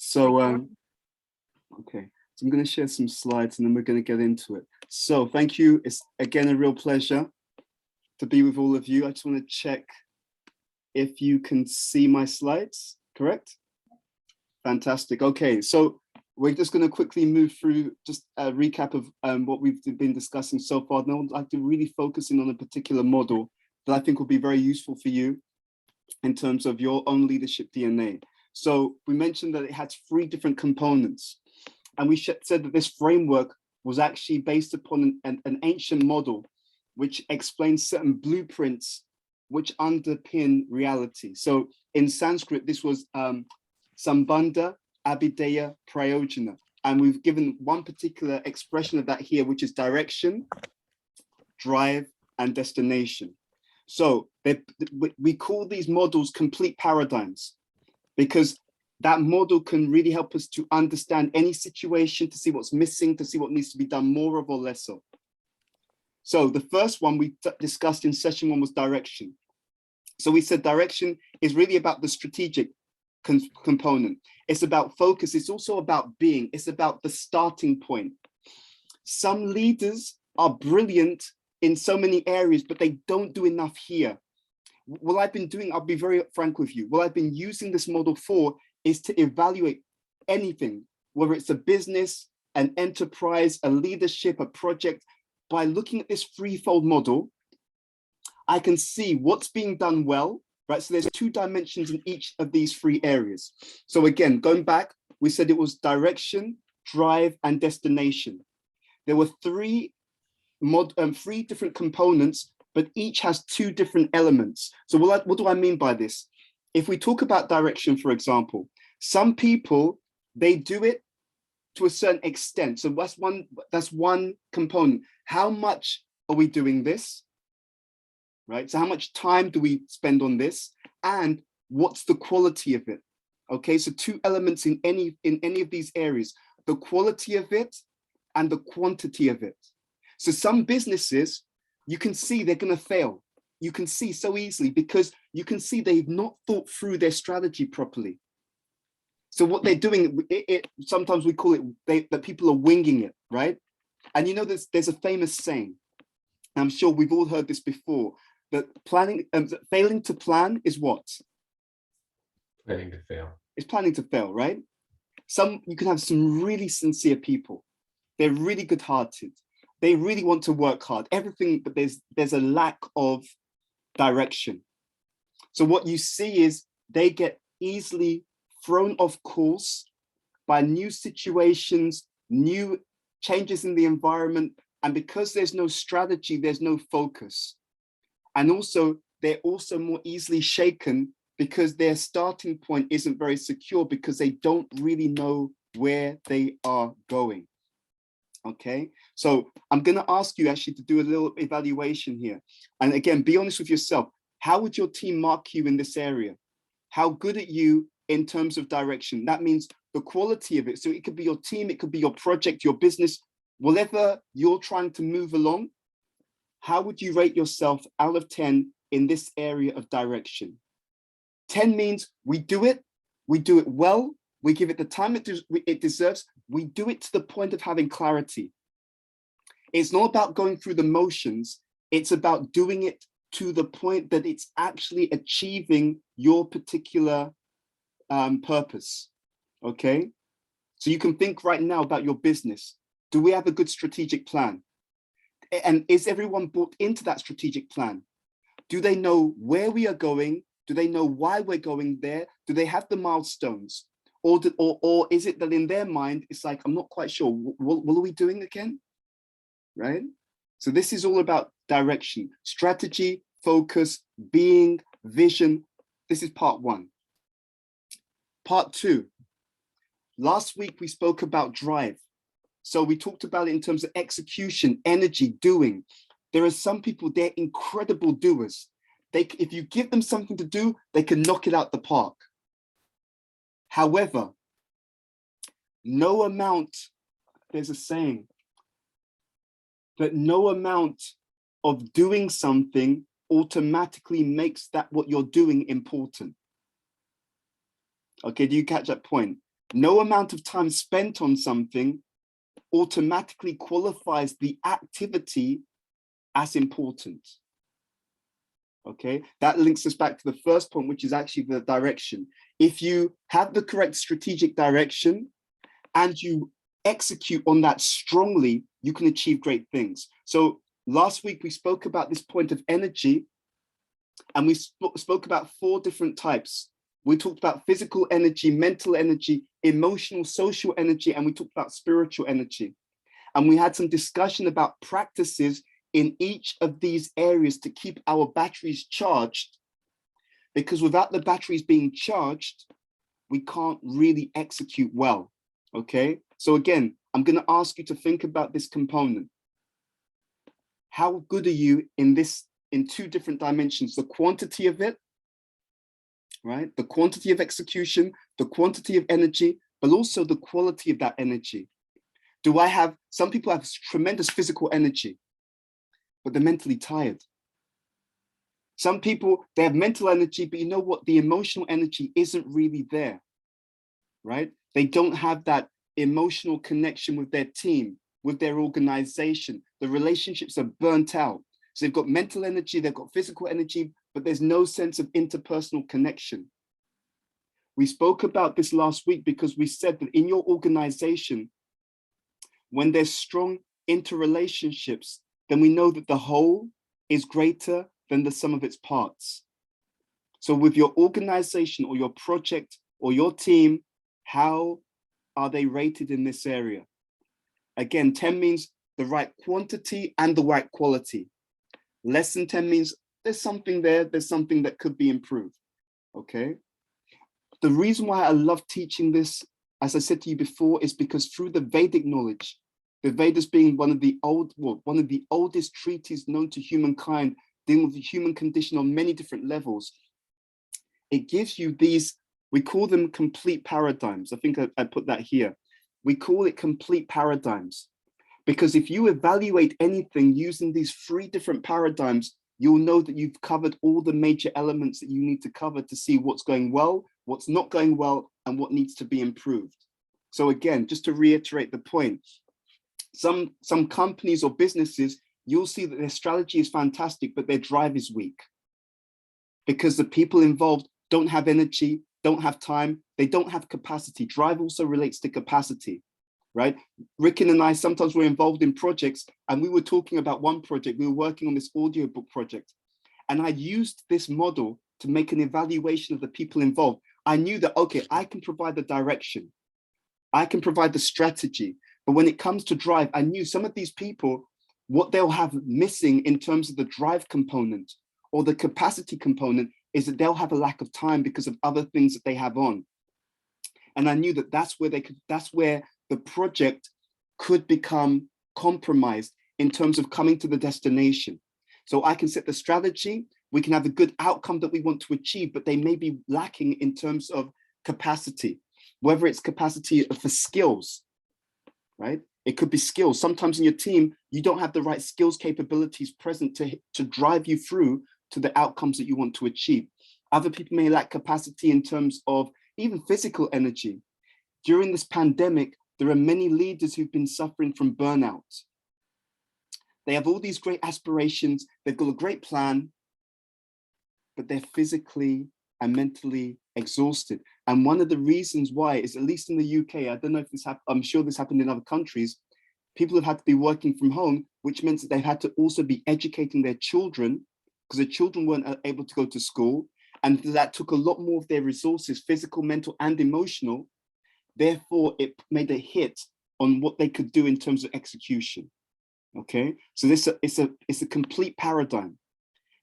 So, okay, so I'm going to share some slides and then we're going to get into it. So thank you. It's again a real pleasure to be with all of you. I just want to check if you can see my slides, correct? Fantastic. Okay, so we're just going to quickly move through just a recap of what we've been discussing so far. And I would like to really focus in on a particular model that I think will be very useful for you in terms of your own leadership DNA. So we mentioned that it has 3 different components. And we said that this framework was actually based upon an ancient model which explains certain blueprints which underpin reality. So in Sanskrit, this was Sambandha, Abhideya, Prayojana. And we've given one particular expression of that here, which is direction, drive, and destination. So we call these models complete paradigms because that model can really help us to understand any situation, to see what's missing, to see what needs to be done more of or less of. So the first one we discussed in session 1 was direction. So we said direction is really about the strategic component. It's about focus. It's also about being. It's about the starting point. Some leaders are brilliant in so many areas, but they don't do enough here. What I've been doing, I'll be very frank with you, what I've been using this model for is to evaluate anything, whether it's a business, an enterprise, a leadership, a project. By looking at this threefold model, I can see what's being done well, right? So there's 2 dimensions in each of these 3 areas. So again, going back, we said it was direction, drive, and destination. There were 3 different components, but each has 2 different elements. So what do I mean by this? If we talk about direction, for example, some people, they do it to a certain extent. So that's one component. How much are we doing this? Right? So how much time do we spend on this? And what's the quality of it? Okay, so 2 elements in any of these areas, the quality of it and the quantity of it. So some businesses, you can see they're going to fail. You can see so easily because you can see they've not thought through their strategy properly. So what they're doing, sometimes we call it that people are winging it, right? And you know, there's a famous saying, I'm sure we've all heard this before, that failing to plan is what? Planning to fail. It's planning to fail, right? You can have some really sincere people. They're really good-hearted. They really want to work hard, everything, but there's a lack of direction. So what you see is they get easily thrown off course by new situations, new changes in the environment, and because there's no strategy, there's no focus. And also, they're also more easily shaken because their starting point isn't very secure because they don't really know where they are going. Okay, so I'm going to ask you actually to do a little evaluation here. And again, be honest with yourself. How would your team mark you in this area? How good are you in terms of direction? That means the quality of it. So it could be your team, it could be your project, your business, whatever you're trying to move along. How would you rate yourself out of 10 in this area of direction? 10 means we do it well, we give it the time it deserves, we do it to the point of having clarity. It's not about going through the motions, it's about doing it to the point that it's actually achieving your particular purpose, okay? So you can think right now about your business. Do we have a good strategic plan? And is everyone bought into that strategic plan? Do they know where we are going? Do they know why we're going there? Do they have the milestones? Or is it that in their mind, it's like, I'm not quite sure, what are we doing again? Right? So this is all about direction, strategy, focus, being, vision. This is part 1. Part 2, last week we spoke about drive. So we talked about it in terms of execution, energy, doing. There are some people, they're incredible doers. If you give them something to do, they can knock it out the park. However, no amount, there's a saying, that no amount of doing something automatically makes that what you're doing important. Okay, do you catch that point? No amount of time spent on something automatically qualifies the activity as important. Okay, that links us back to the first point, which is actually the direction. If you have the correct strategic direction and you execute on that strongly, you can achieve great things. So last week we spoke about this point of energy, and we spoke about 4 different types. We talked about physical energy, mental energy, emotional, social energy, and we talked about spiritual energy. And we had some discussion about practices in each of these areas to keep our batteries charged, because without the batteries being charged, we can't really execute well. Okay, so again, I'm going to ask you to think about this component. How good are you in this, in 2 different dimensions? The quantity of it, right? The quantity of execution, the quantity of energy, but also the quality of that energy. Do I have, some people have tremendous physical energy, but they're mentally tired. Some people, they have mental energy, but you know what? The emotional energy isn't really there, right? They don't have that emotional connection with their team, with their organization. The relationships are burnt out. So they've got mental energy, they've got physical energy, but there's no sense of interpersonal connection. We spoke about this last week because we said that in your organization, when there's strong interrelationships, then we know that the whole is greater than the sum of its parts. So with your organization or your project or your team, how are they rated in this area? Again, 10 means the right quantity and the right quality. Less than 10 means there's something there, there's something that could be improved, okay? The reason why I love teaching this, as I said to you before, is because through the Vedic knowledge, the Vedas being one of the oldest treatises known to humankind, dealing with the human condition on many different levels, it gives you these, we call them complete paradigms. I think I put that here. We call it complete paradigms, because if you evaluate anything using these 3 different paradigms, you'll know that you've covered all the major elements that you need to cover to see what's going well, what's not going well, and what needs to be improved. So again, just to reiterate the point, some companies or businesses, you'll see that their strategy is fantastic, but their drive is weak because the people involved don't have energy, don't have time, they don't have capacity. Drive also relates to capacity, right? Ricken and I, sometimes we're involved in projects, and we were talking about one project, we were working on this audiobook project, and I used this model to make an evaluation of the people involved. I knew that, okay, I can provide the direction, I can provide the strategy, but when it comes to drive, I knew some of these people, what they'll have missing in terms of the drive component or the capacity component is that they'll have a lack of time because of other things that they have on. And I knew that that's where the project could become compromised in terms of coming to the destination. So I can set the strategy, we can have a good outcome that we want to achieve, but they may be lacking in terms of capacity, whether it's capacity for skills, right? It could be skills. Sometimes in your team, you don't have the right skills capabilities present to drive you through to the outcomes that you want to achieve. Other people may lack capacity in terms of even physical energy. During this pandemic, there are many leaders who've been suffering from burnout. They have all these great aspirations, they've got a great plan, but they're physically and mentally exhausted. And one of the reasons why is, at least in the UK, I don't know if this happened, I'm sure this happened in other countries, people have had to be working from home, which means that they've had to also be educating their children because the children weren't able to go to school. And that took a lot more of their resources, physical, mental, and emotional. Therefore, it made a hit on what they could do in terms of execution. Okay, so this it's a complete paradigm.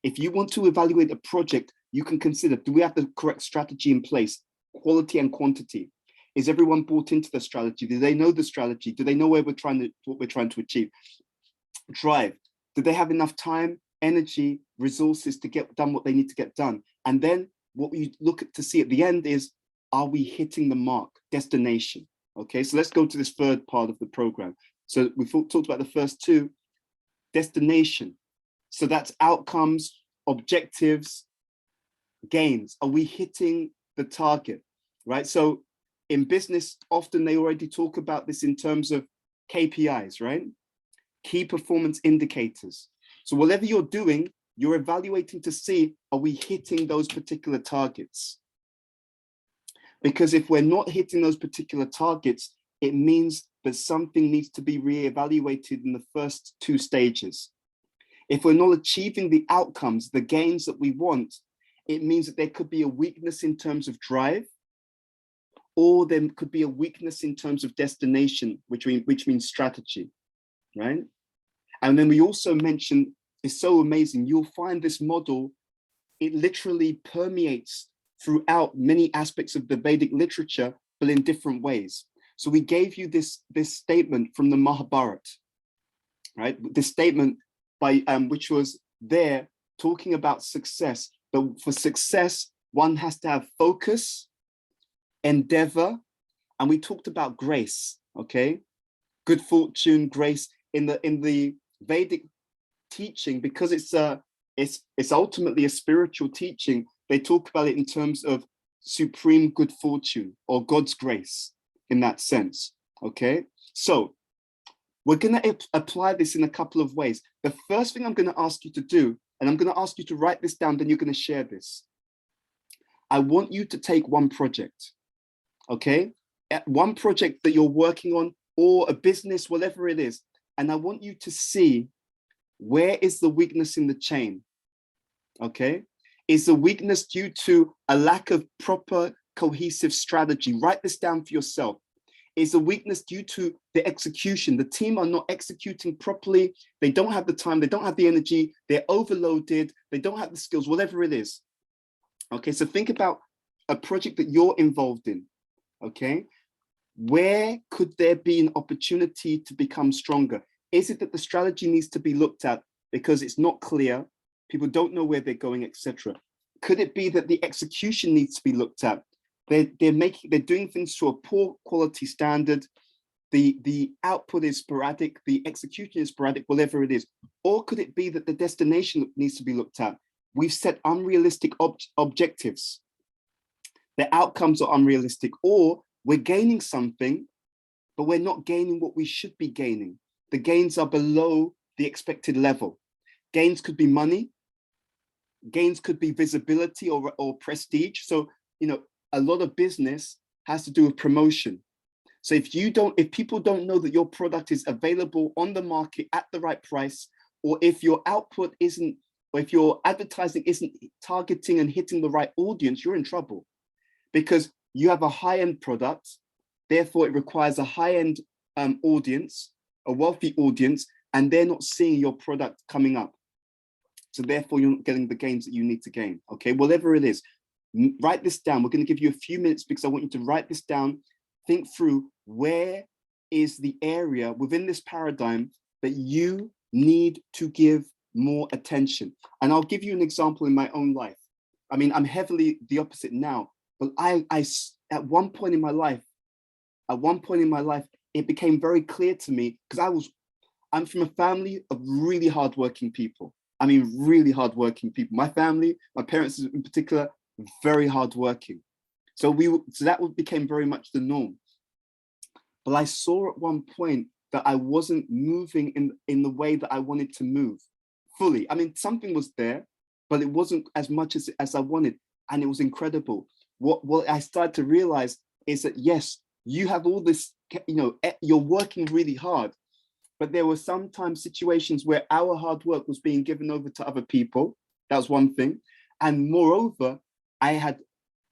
If you want to evaluate a project, you can consider, do we have the correct strategy in place? Quality and quantity. Is everyone bought into the strategy? Do they know the strategy? Do they know what we're trying to achieve? Drive. Do they have enough time, energy, resources to get done what they need to get done? And then what we look at to see at the end is, are we hitting the mark? Destination. Okay, so let's go to this 3rd part of the program. So we've talked about the first 2, destination. So that's outcomes, objectives, gains. Are we hitting the target, right? So In business, often they already talk about this in terms of KPIs, right? Key performance indicators. So whatever you're doing, you're evaluating to see, are we hitting those particular targets? Because if we're not hitting those particular targets, it means that something needs to be reevaluated in the first two stages. If we're not achieving the outcomes, the gains that we want, it means that there could be a weakness in terms of drive, or there could be a weakness in terms of destination, which means strategy, right? And then we also mentioned, it's so amazing, you'll find this model, it literally permeates throughout many aspects of the Vedic literature, but in different ways. So we gave you this statement from the Mahabharata, right? This statement by which was there talking about success. But for success, one has to have focus, endeavor, and we talked about grace, okay? Good fortune, grace in the Vedic teaching, because it's ultimately a spiritual teaching. They talk about it in terms of supreme good fortune or God's grace in that sense, okay? So we're gonna apply this in a couple of ways. The first thing I'm gonna ask you to do, and I'm gonna ask you to write this down, then you're gonna share this. I want you to take one project, okay? One project that you're working on, or a business, whatever it is, and I want you to see, where is the weakness in the chain, okay? Is the weakness due to a lack of proper cohesive strategy? Write this down for yourself. Is the weakness due to the execution? The team are not executing properly. They don't have the time, they don't have the energy, they're overloaded, they don't have the skills, whatever it is. Okay, so think about a project that you're involved in, okay? Where could there be an opportunity to become stronger? Is it that the strategy needs to be looked at because it's not clear, people don't know where they're going, etc.? Could it be that the execution needs to be looked at? They're doing things to a poor quality standard. The output is sporadic, the execution is sporadic, whatever it is. Or could it be that the destination needs to be looked at? We've set unrealistic objectives. The outcomes are unrealistic, or we're gaining something, but we're not gaining what we should be gaining. The gains are below the expected level. Gains could be money, gains could be visibility or prestige. So, you know, a lot of business has to do with promotion. So if people don't know that your product is available on the market at the right price, or if your output isn't, or if your advertising isn't targeting and hitting the right audience, you're in trouble, because you have a high-end product, therefore it requires a high-end audience, a wealthy audience, and they're not seeing your product coming up. So therefore you're not getting the gains that you need to gain, okay? Whatever it is, write this down. We're going to give you a few minutes because I want you to write this down, think through where is the area within this paradigm that you need to give more attention. And I'll give you an example in my own life. I mean, I'm heavily the opposite now, but I at one point in my life, it became very clear to me, because I'm from a family of really hardworking people. I mean, really hardworking people. My family, my parents in particular, very hardworking. So that became very much the norm. But I saw at one point that I wasn't moving in the way that I wanted to move fully. I mean, something was there, but it wasn't as much as I wanted. And it was incredible. What I started to realize is that, yes, you have all this, you know, you're working really hard, but there were sometimes situations where our hard work was being given over to other people. That was one thing. And moreover, I had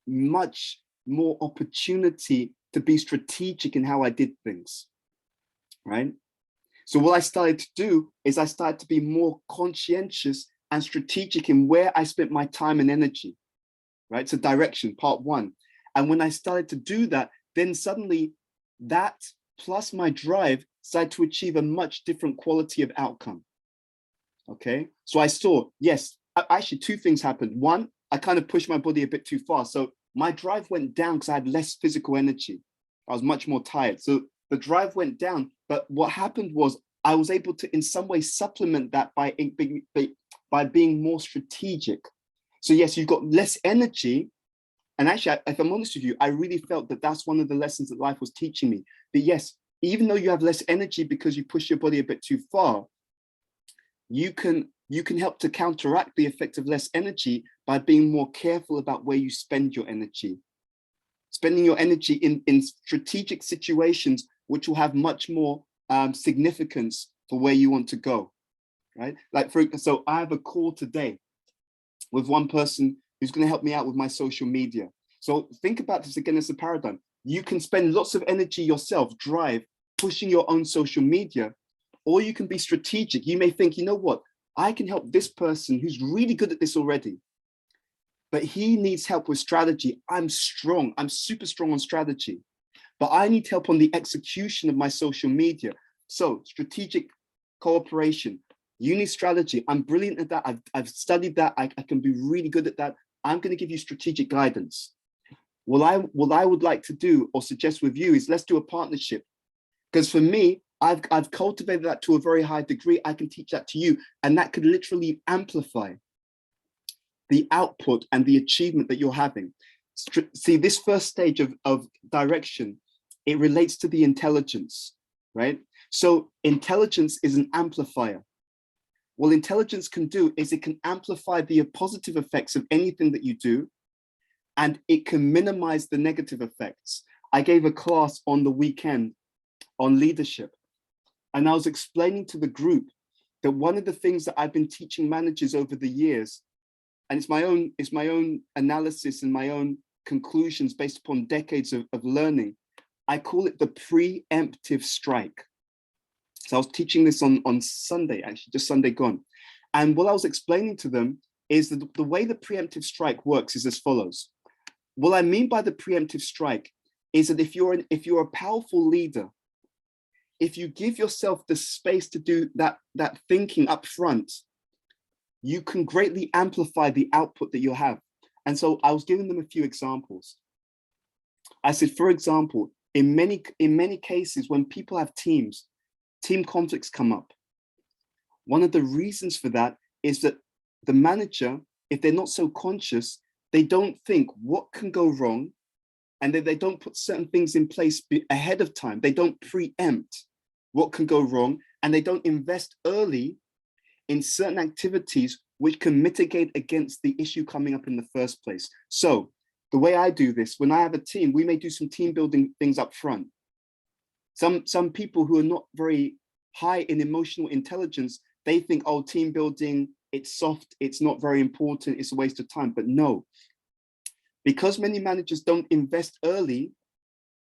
much more opportunity to be strategic in how I did things, right? So what I started to do is I started to be more conscientious and strategic in where I spent my time and energy, right? So direction, part one. And when I started to do that, then suddenly that plus my drive started to achieve a much different quality of outcome, okay? So I saw, yes, actually two things happened. One, I kind of pushed my body a bit too far. So my drive went down because I had less physical energy. I was much more tired. So the drive went down. But what happened was I was able to in some way supplement that by being more strategic. So yes, you've got less energy, And actually, if I'm honest with you, I really felt that that's one of the lessons that life was teaching me. That yes, even though you have less energy because you push your body a bit too far, you can help to counteract the effect of less energy by being more careful about where you spend your energy. Spending your energy in strategic situations, which will have much more significance for where you want to go, right? Like so I have a call today with one person who's going to help me out with my social media. So think about this again as a paradigm. You can spend lots of energy yourself, drive, pushing your own social media, or you can be strategic. You may think, you know what, I can help this person who's really good at this already, but he needs help with strategy. I'm strong, I'm super strong on strategy, but I need help on the execution of my social media. So strategic cooperation. You need strategy. I'm brilliant at that. I've studied that. I can be really good at that. I'm going to give you strategic guidance. What I would like to do or suggest with you is let's do a partnership. Because for me, I've cultivated that to a very high degree. I can teach that to you, and that could literally amplify the output and the achievement that you're having. See, this first stage of direction, it relates to the intelligence, right? So intelligence is an amplifier. What intelligence can do is it can amplify the positive effects of anything that you do, and it can minimize the negative effects. I gave a class on the weekend on leadership, and I was explaining to the group that one of the things that I've been teaching managers over the years, and it's my own analysis and my own conclusions based upon decades of learning, I call it the preemptive strike. So I was teaching this on Sunday, actually, just Sunday gone. And what I was explaining to them is that the way the preemptive strike works is as follows. What I mean by the preemptive strike is that if you're a powerful leader, if you give yourself the space to do that thinking up front, you can greatly amplify the output that you have. And so I was giving them a few examples. I said, for example, in many cases, when people have team conflicts come up. One of the reasons for that is that the manager, if they're not so conscious, they don't think what can go wrong, and they don't put certain things in place ahead of time. They don't preempt what can go wrong, and they don't invest early in certain activities which can mitigate against the issue coming up in the first place. So the way I do this, when I have a team, we may do some team building things up front. Some people who are not very high in emotional intelligence, they think, oh, team building, it's soft, it's not very important, it's a waste of time. But no, because many managers don't invest early,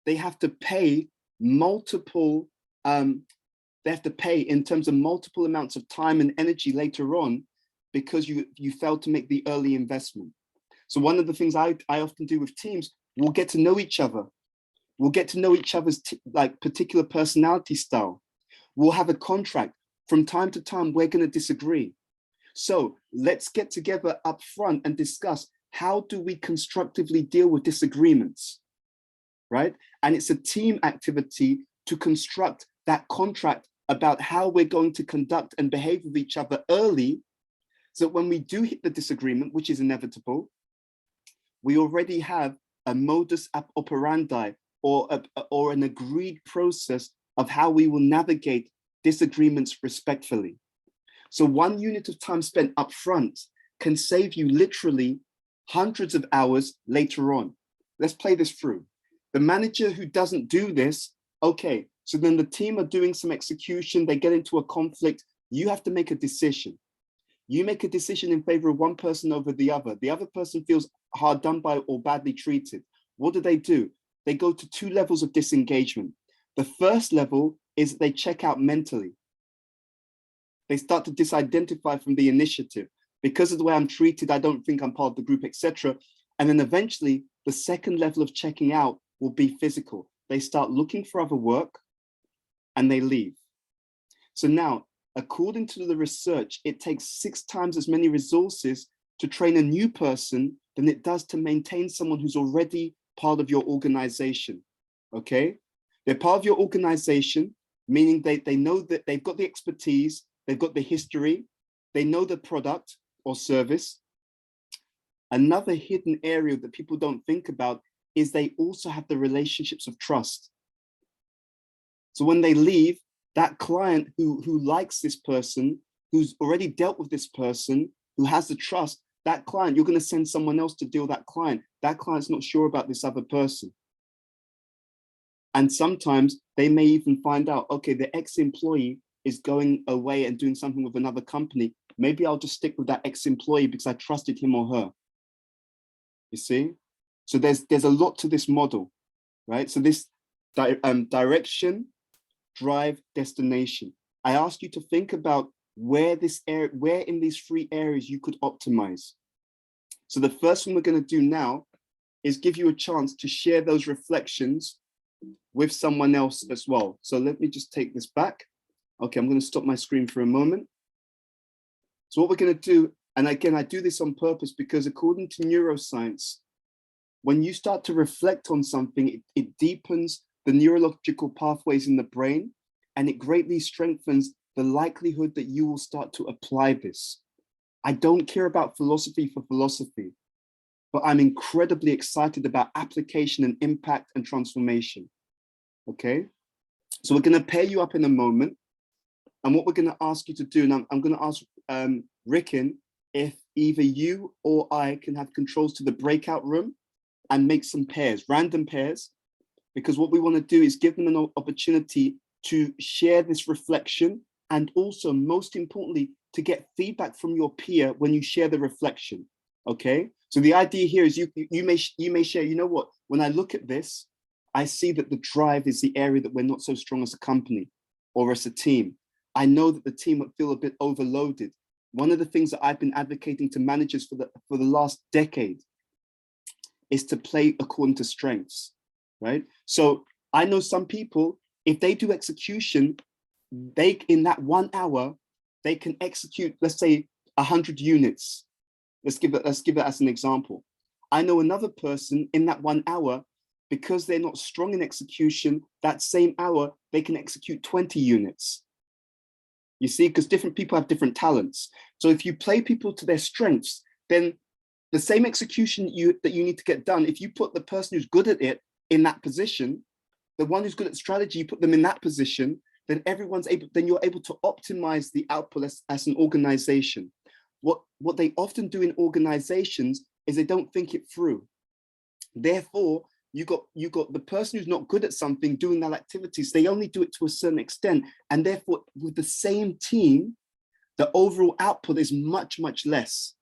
they have to pay multiple, they have to pay in terms of multiple amounts of time and energy later on because you failed to make the early investment. So one of the things I often do with teams, we'll get to know each other. We'll get to know each other's like particular personality style. We'll have a contract. From time to time, we're going to disagree. So let's get together up front and discuss how do we constructively deal with disagreements, right? And it's a team activity to construct that contract about how we're going to conduct and behave with each other early, so that when we do hit the disagreement, which is inevitable, we already have a modus operandi or an agreed process of how we will navigate disagreements respectfully. So 1 unit of time spent up front can save you literally hundreds of hours later on. Let's play this through. The manager who doesn't do this, okay, so then the team are doing some execution, they get into a conflict, you have to make a decision. You make a decision in favor of one person over the other. The other person feels hard done by or badly treated. What do? They go to 2 levels of disengagement. The first level is they check out mentally. They start to disidentify from the initiative. Because of the way I'm treated, I don't think I'm part of the group, etc. And then eventually, the second level of checking out will be physical. They start looking for other work and they leave. So now, according to the research, it takes 6 times as many resources to train a new person than it does to maintain someone who's already part of your organization, okay? They're part of your organization, meaning they know that they've got the expertise, they've got the history, they know the product or service, Another hidden area that people don't think about is they also have the relationships of trust. So when they leave, that client who likes this person, who's already dealt with this person, who has the trust, that client, you're going to send someone else to deal with that client. That client's not sure about this other person. And sometimes they may even find out, okay, the ex-employee is going away and doing something with another company. Maybe I'll just stick with that ex-employee because I trusted him or her. You see? So there's a lot to this model, right? So this direction, drive, destination. I asked you to think about where in these 3 areas you could optimize. So the first one we're going to do now is give you a chance to share those reflections with someone else as well. So let me just take this back. Okay, I'm going to stop my screen for a moment. So what we're going to do, and again, I do this on purpose because according to neuroscience, when you start to reflect on something, it deepens the neurological pathways in the brain, and it greatly strengthens the likelihood that you will start to apply this. I don't care about philosophy for philosophy, but I'm incredibly excited about application and impact and transformation. Okay, so we're going to pair you up in a moment. And what we're going to ask you to do, and I'm going to ask Ricken if either you or I can have controls to the breakout room and make some pairs, random pairs, because what we want to do is give them an opportunity to share this reflection, and also, most importantly, to get feedback from your peer when you share the reflection. Okay, so the idea here is you may share, you know what, when I look at this, I see that the drive is the area that we're not so strong as a company or as a team. I know that the team would feel a bit overloaded. One of the things that I've been advocating to managers for the last decade is to play according to strengths, right? So I know some people, if they do execution, in that 1 hour, they can execute, let's say 100 units. Let's give it as an example. I know another person in that 1 hour, because they're not strong in execution, that same hour, they can execute 20 units. You see, because different people have different talents. So if you play people to their strengths, then the same execution that you need to get done, if you put the person who's good at it in that position, the one who's good at strategy, you put them in that position, then you're able to optimize the output as an organization. What they often do in organizations is they don't think it through. Therefore, you got the person who's not good at something doing that activities, they only do it to a certain extent. And therefore, with the same team, the overall output is much, much less.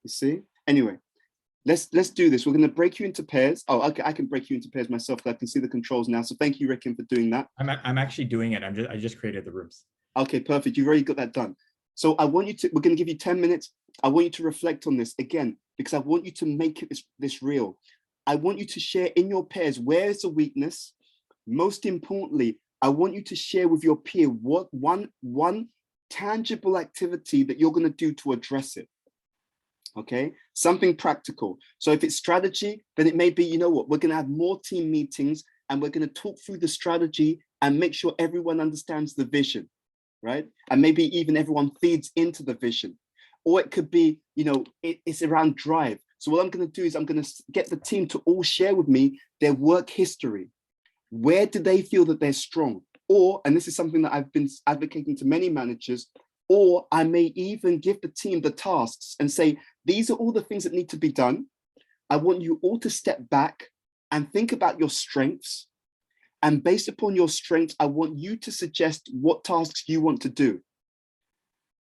You see? Anyway, let's do this. We're going to break you into pairs. Oh, okay, I can break you into pairs myself. I can see the controls now. So thank you, Ricken, for doing that. I'm actually doing it. I just created the rooms. Okay, perfect. You've already got that done. So we're going to give you 10 minutes. I want you to reflect on this again, because I want you to make it this real. I want you to share in your pairs, where is the weakness? Most importantly, I want you to share with your peer what one tangible activity that you're going to do to address it. Okay, something practical. So if it's strategy, then it may be, you know what, we're going to have more team meetings and we're going to talk through the strategy and make sure everyone understands the vision, right? And maybe even everyone feeds into the vision. Or it could be, you know, it's around drive. So what I'm going to do is I'm going to get the team to all share with me their work history. Where do they feel that they're strong? Or, and this is something that I've been advocating to many managers, or I may even give the team the tasks and say, these are all the things that need to be done. I want you all to step back and think about your strengths. And based upon your strengths, I want you to suggest what tasks you want to do.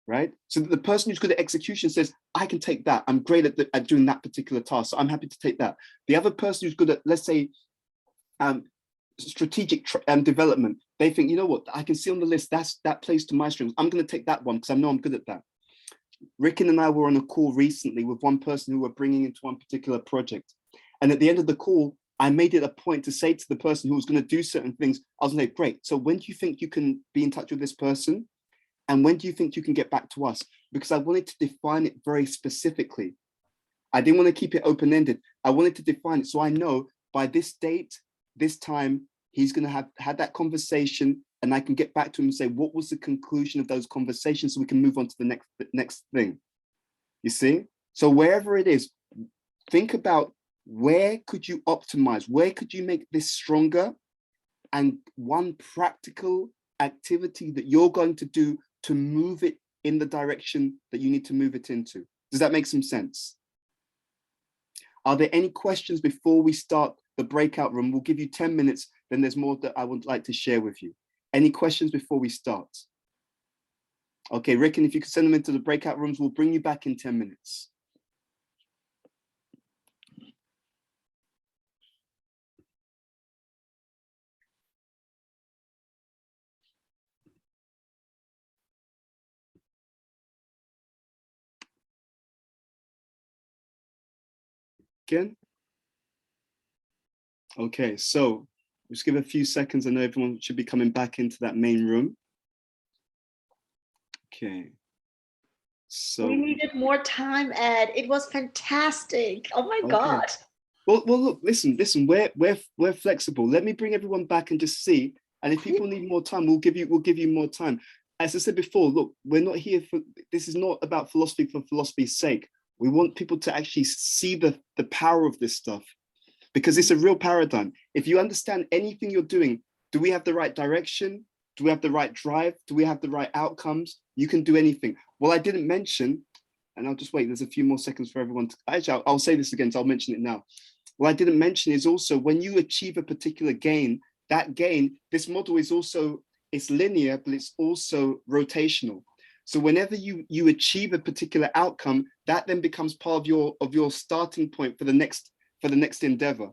Right? So that the person who's good at execution says, I can take that. I'm great at doing that particular task. So I'm happy to take that. The other person who's good at, let's say, strategic development, they think, you know what, I can see on the list, that plays to my strengths. I'm going to take that one because I know I'm good at that. Ricken and I were on a call recently with one person who we're bringing into one particular project. And at the end of the call, I made it a point to say to the person who was going to do certain things, I was like, great. So when do you think you can be in touch with this person? And when do you think you can get back to us? Because I wanted to define it very specifically. I didn't want to keep it open-ended. I wanted to define it so I know by this date, this time, he's going to have had that conversation and I can get back to him and say, what was the conclusion of those conversations so we can move on to the next thing. You see? So wherever it is, think about where could you optimize? Where could you make this stronger? And one practical activity that you're going to do to move it in the direction that you need to move it into. Does that make some sense? Are there any questions before we start the breakout room? We'll give you 10 minutes, then there's more that I would like to share with you. Any questions before we start? Okay, Rick, and if you could send them into the breakout rooms, we'll bring you back in 10 minutes. Again? Okay, so just give a few seconds. I know everyone should be coming back into that main room. Okay. So we needed more time, Ed. It was fantastic. Oh my God. Well, look, listen, we're flexible. Let me bring everyone back and just see. And if people need more time, we'll give you more time. As I said before, look, we're not here for, this is not about philosophy for philosophy's sake. We want people to actually see the power of this stuff, because it's a real paradigm. If you understand anything you're doing, do we have the right direction? Do we have the right drive? Do we have the right outcomes? You can do anything. Well, I didn't mention, and I'll just wait, there's a few more seconds for everyone to, actually, I'll say this again, so I'll mention it now. What I didn't mention is also when you achieve a particular gain, that gain, this model is also, it's linear, but it's also rotational. So whenever you achieve a particular outcome, that then becomes part of your starting point for the next endeavor.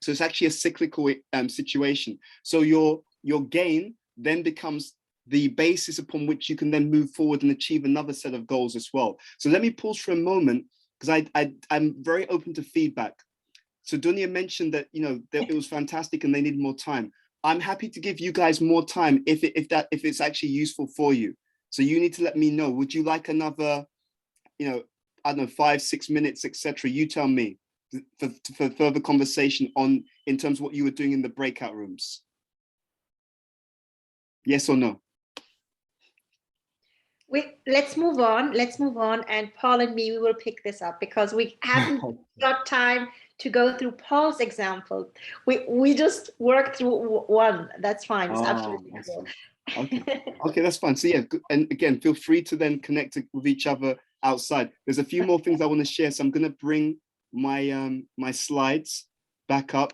So it's actually a cyclical situation. So your gain then becomes the basis upon which you can then move forward and achieve another set of goals as well. So let me pause for a moment, because I'm very open to feedback. So Dunya mentioned that, you know, that it was fantastic and they need more time. I'm happy to give you guys more time if it's actually useful for you. So you need to let me know. Would you like another, you know, I don't know, 5-6 minutes, etc. You tell me for further conversation on in terms of what you were doing in the breakout rooms. Yes or no? Let's move on. Let's move on. And Paul and me, we will pick this up because we haven't got time to go through Paul's example. We just worked through one. That's fine. It's absolutely cool. Okay, that's fine. So yeah, and again, feel free to then connect with each other outside. There's a few more things I want to share, so I'm going to bring my my slides back up,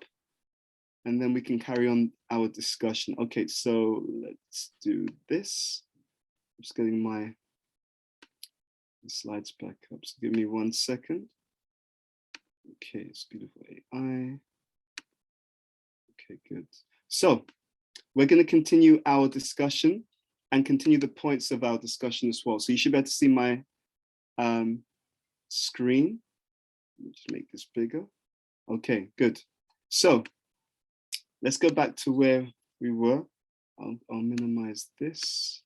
and then we can carry on our discussion. Okay, so let's do this. I'm just getting my slides back up. So give me 1 second. Okay, it's beautiful AI. Okay, good. So we're going to continue our discussion and continue the points of our discussion as well. So you should be able to see my screen. Let me just make this bigger. Okay, good. So let's go back to where we were. I'll minimize this.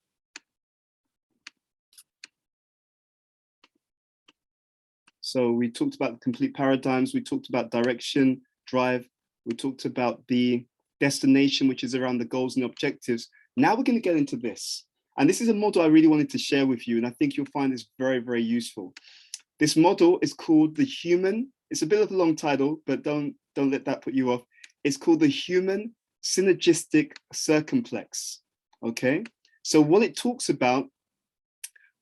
So we talked about the complete paradigms. We talked about direction, drive. We talked about the destination, which is around the goals and the objectives. Now we're going to get into this. And this is a model I really wanted to share with you. And I think you'll find this very, very useful. This model is called the human. It's a bit of a long title, but don't let that put you off. It's called the human synergistic circumplex. Okay. So what it talks about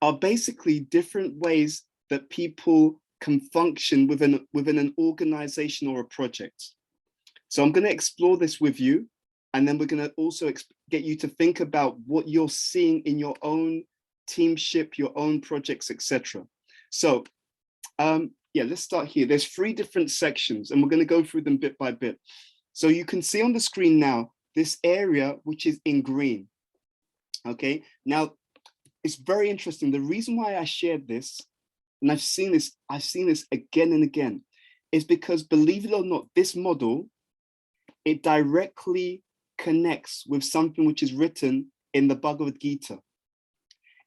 are basically different ways that people can function within an organization or a project. So I'm going to explore this with you, and then we're going to also get you to think about what you're seeing in your own teamship, your own projects, etc. So yeah, let's start here. There's 3 different sections, and we're going to go through them bit by bit. So you can see on the screen now this area which is in green. Okay, now it's very interesting. The reason why I shared this, and I've seen this again and again, is because, believe it or not, this model, it directly connects with something which is written in the Bhagavad Gita.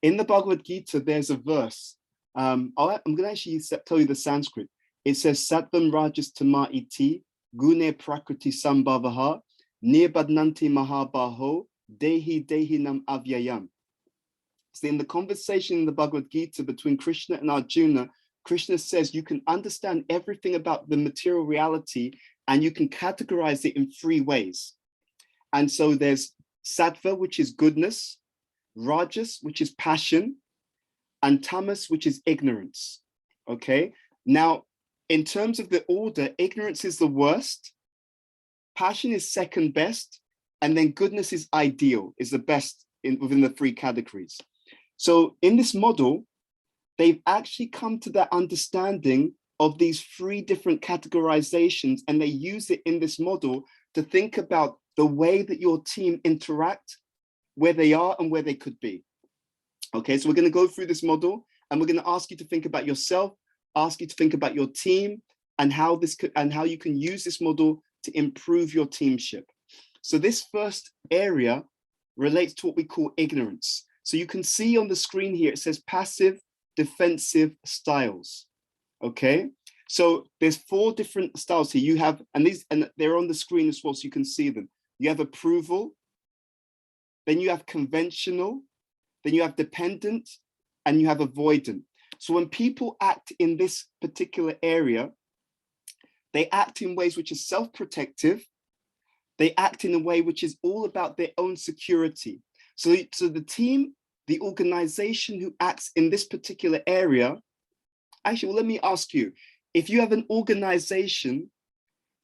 In the Bhagavad Gita, there's a verse. I'm going to actually tell you the Sanskrit. It says, Sattvam Rajas Tama iti gune prakriti sambhavaha nirbadnanti mahabaho dehi dehinam avyayam. So in the conversation in the Bhagavad Gita between Krishna and Arjuna, Krishna says you can understand everything about the material reality and you can categorize it in 3 ways. And so there's sattva, which is goodness, rajas, which is passion, and tamas, which is ignorance. Okay. Now, in terms of the order, ignorance is the worst, passion is second best, and then goodness is ideal, is the best within the 3 categories. So in this model, they've actually come to that understanding of these 3 different categorizations, and they use it in this model to think about the way that your team interact, where they are and where they could be. Okay, so we're going to go through this model and we're going to ask you to think about yourself, ask you to think about your team and how you can use this model to improve your teamship. So this first area relates to what we call ignorance. So you can see on the screen here, it says passive, defensive styles. Okay, so there's 4 different styles here. You have, and they're on the screen as well, so you can see them. You have approval, then you have conventional, then you have dependent, and you have avoidant. So when people act in this particular area, they act in ways which are self-protective. They act in a way which is all about their own security. So the team, the organization who acts in this particular area, actually, well, let me ask you, if you have an organization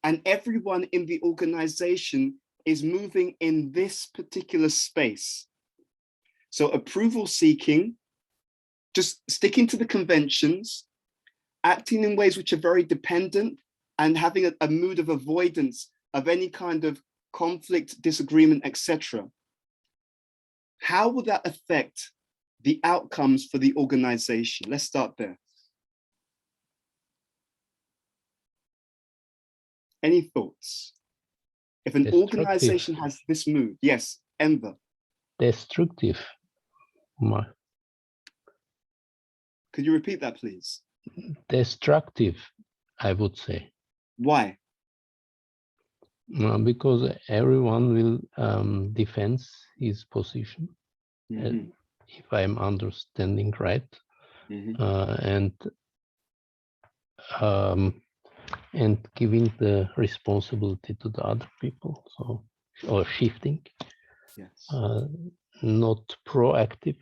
and everyone in the organization is moving in this particular space, so approval seeking, just sticking to the conventions, acting in ways which are very dependent, and having a mood of avoidance of any kind of conflict, disagreement, etc. How will that affect the outcomes for the organization? Let's start there. Any thoughts? If an organization has this mood, yes, Enver. Destructive. Could you repeat that, please? Destructive, I would say. Why? Because everyone will defend his position, if I'm understanding right, and giving the responsibility to the other people, so or shifting. Yes. Not proactive.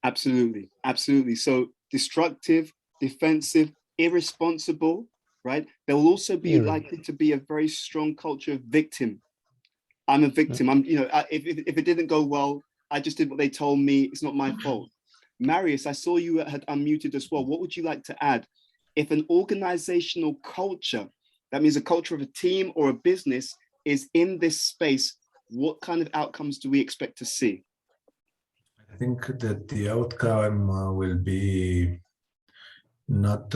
Absolutely, absolutely. So destructive, defensive, irresponsible, right? There will also be likely to be a very strong culture of victim. I'm a victim. I'm, if it didn't go well, I just did what they told me. It's not my fault. Marius, I saw you had unmuted as well. What would you like to add? If an organizational culture, that means a culture of a team or a business, is in this space, what kind of outcomes do we expect to see? I think that the outcome will be not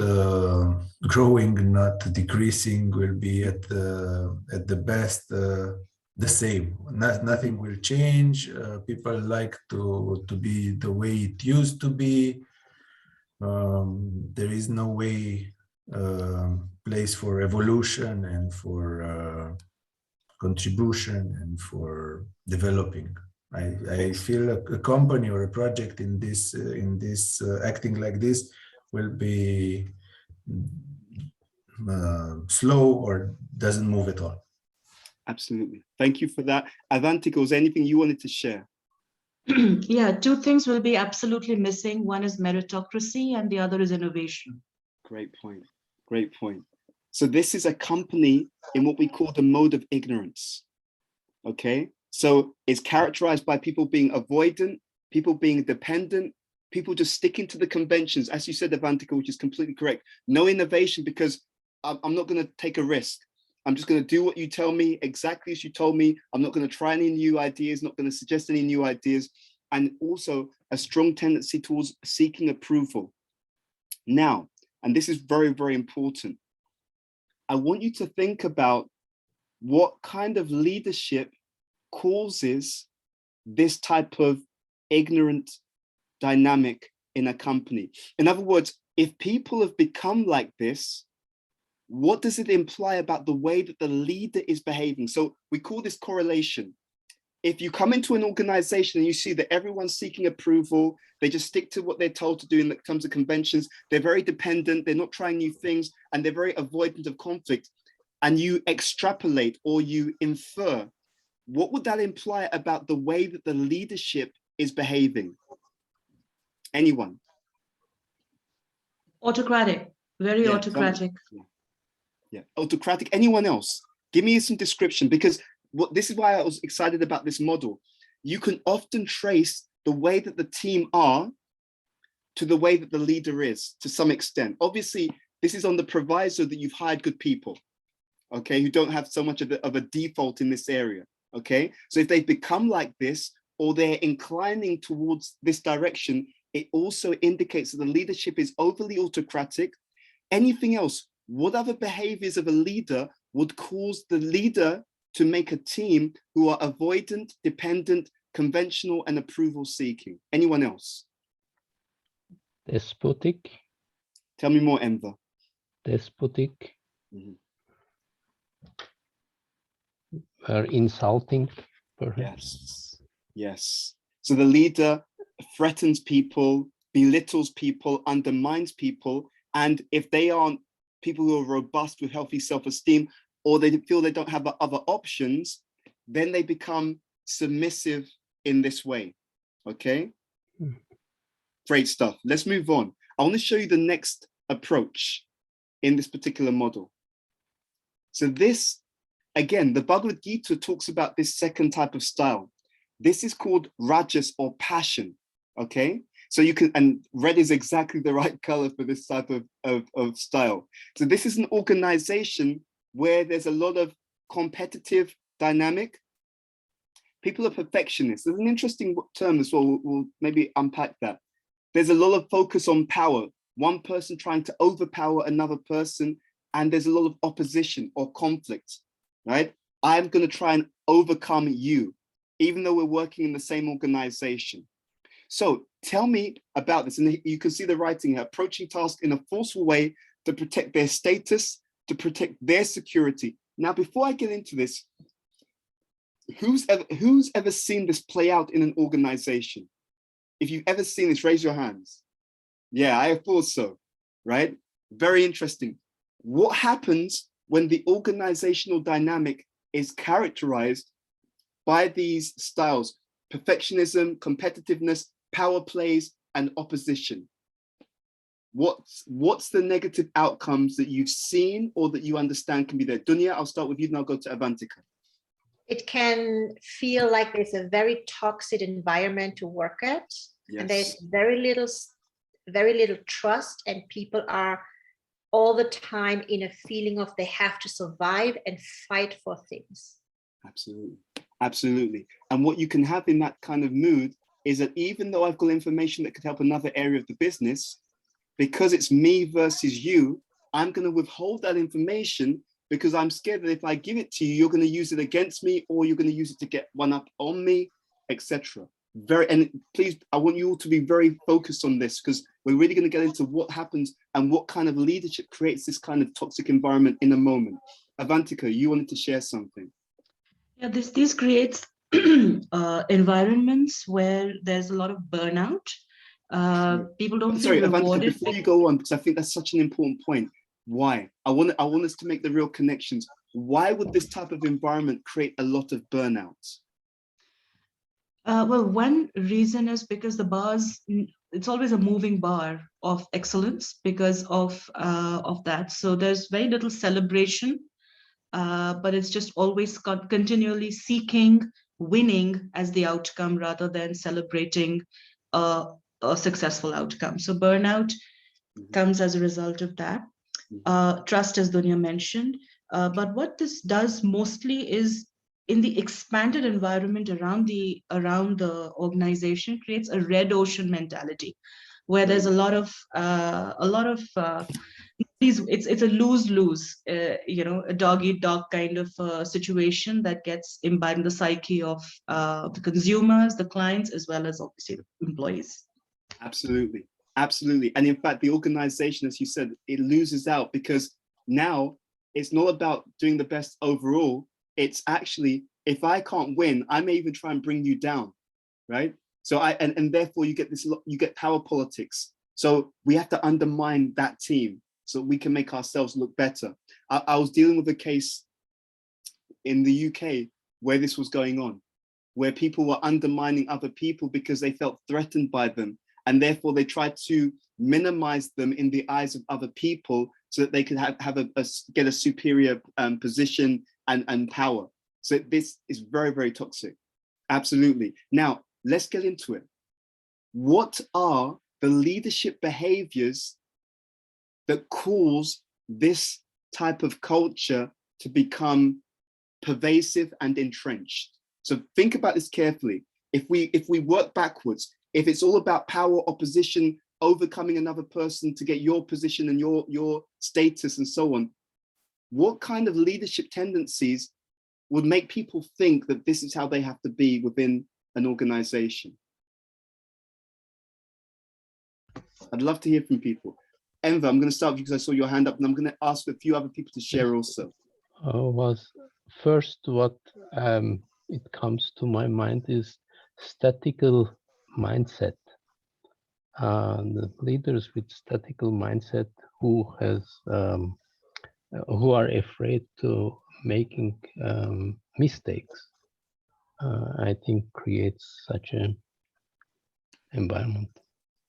growing, not decreasing, will be at the best the same. Nothing will change. People like to be the way it used to be. There is no way place for evolution and for contribution and for developing. I feel a company or a project in this acting like this will be slow or doesn't move at all. Absolutely. Thank you for that. Avantika, was there anything you wanted to share? Yeah, 2 things will be absolutely missing. One is meritocracy and the other is innovation. Great point. Great point. So this is a company in what we call the mode of ignorance. Okay. So it's characterized by people being avoidant, people being dependent, people just sticking to the conventions. As you said, Avantika, which is completely correct. No innovation because I'm not going to take a risk. I'm just going to do what you tell me exactly as you told me. I'm not going to try any new ideas, not going to suggest any new ideas. And also a strong tendency towards seeking approval. Now, and this is very, very important. I want you to think about what kind of leadership causes this type of ignorant dynamic in a company. In other words, if people have become like this, what does it imply about the way that the leader is behaving? So we call this correlation. if you come into an organization and you see that everyone's seeking approval, they just stick to what they're told to do in terms of conventions, they're very dependent, they're not trying new things, and they're very avoidant of conflict, and you extrapolate or you infer, what would that imply about the way that the leadership is behaving? Anyone? Autocratic, very Yeah, autocratic. Yeah, autocratic. Anyone else? Give me some description, because this is why I was excited about this model. You can often trace the way that the team are to the way that the leader is, to some extent. Obviously, this is on the proviso that you've hired good people, okay, who don't have so much of a default in this area, okay? So if they've become like this, or they're inclining towards this direction, it also indicates that the leadership is overly autocratic. Anything else? What other behaviors of a leader would cause the leader to make a team who are avoidant, dependent, conventional, and approval seeking? Anyone else? Despotic. Tell me more, Enver. Despotic. Mhm. Or insulting, perhaps. Yes, yes. So the leader threatens people, belittles people, undermines people, and if they aren't people who are robust with healthy self-esteem, or they feel they don't have other options, then they become submissive in this way, okay? Great stuff. Let's move on. I want to show you the next approach in this particular model. So this, again, the Bhagavad Gita talks about this second type of style. This is called rajas, or passion, okay? So you can, and red is exactly the right color for this type of style. So this is an organization where there's a lot of competitive dynamic. People are perfectionists. There's an interesting term as well. We'll maybe unpack that. There's a lot of focus on power, one person trying to overpower another person, and there's a lot of opposition or conflict, right? I'm going to try and overcome you, even though we're working in the same organization. So tell me about this. And you can see the writing here, approaching tasks in a forceful way to protect their status, to protect their security. Now, before I get into this, who's ever seen this play out in an organization? If you've ever seen this, raise your hands. Yeah, I thought so, right? Very interesting. What happens when the organizational dynamic is characterized by these styles? Perfectionism, competitiveness, power plays, and opposition. What's the negative outcomes that you've seen or that you understand can be there? Dunya, I'll start with you, and I'll go to Avantika. It can feel like there's a very toxic environment to work at, Yes. and there's very little trust, and people are all the time in a feeling of they have to survive and fight for things. Absolutely, absolutely. And what you can have in that kind of mood is that even though I've got information that could help another area of the business, because it's me versus you, I'm going to withhold that information because I'm scared that if I give it to you, you're going to use it against me, or you're going to use it to get one up on me, etc. And please, I want you all to be very focused on this, because we're really going to get into what happens and what kind of leadership creates this kind of toxic environment in a moment. Avantika, you wanted to share something. Yeah, this creates environments where there's a lot of burnout. People don't feel rewarded. Avantika, before you go on, because I think that's such an important point. Why? I want us to make the real connections. Why would this type of environment create a lot of burnout? Well, one reason is because the bars, it's always a moving bar of excellence because of that. So there's very little celebration, but it's just always continually seeking winning as the outcome rather than celebrating a successful outcome. So burnout comes as a result of that. Trust, as Dunya mentioned. But what this does mostly is, in the expanded environment around the organization, creates a red ocean mentality, where there's a lot of it's a lose-lose, a dog-eat-dog kind of situation that gets imbibed in the psyche of the consumers, the clients, as well as obviously the employees. Absolutely, absolutely. And in fact, the organization, as you said, it loses out because now it's not about doing the best overall. It's actually if I can't win, I may even try and bring you down, right? So and therefore you get you get power politics. So we have to undermine that team so we can make ourselves look better. I was dealing with a case in the UK where this was going on, where people were undermining other people because they felt threatened by them. And therefore they tried to minimize them in the eyes of other people so that they could get a superior position and power. So this is very, very toxic. Absolutely. Now, let's get into it. What are the leadership behaviors that cause this type of culture to become pervasive and entrenched? So think about this carefully. If we work backwards, if it's all about power, opposition, overcoming another person to get your position and your status and so on, what kind of leadership tendencies would make people think that this is how they have to be within an organization? I'd love to hear from people. Enver, I'm going to start with you because I saw your hand up, and I'm going to ask a few other people to share also. Was first what it comes to my mind is statical mindset. The leaders with statical mindset who are afraid to making mistakes, I think creates such an environment.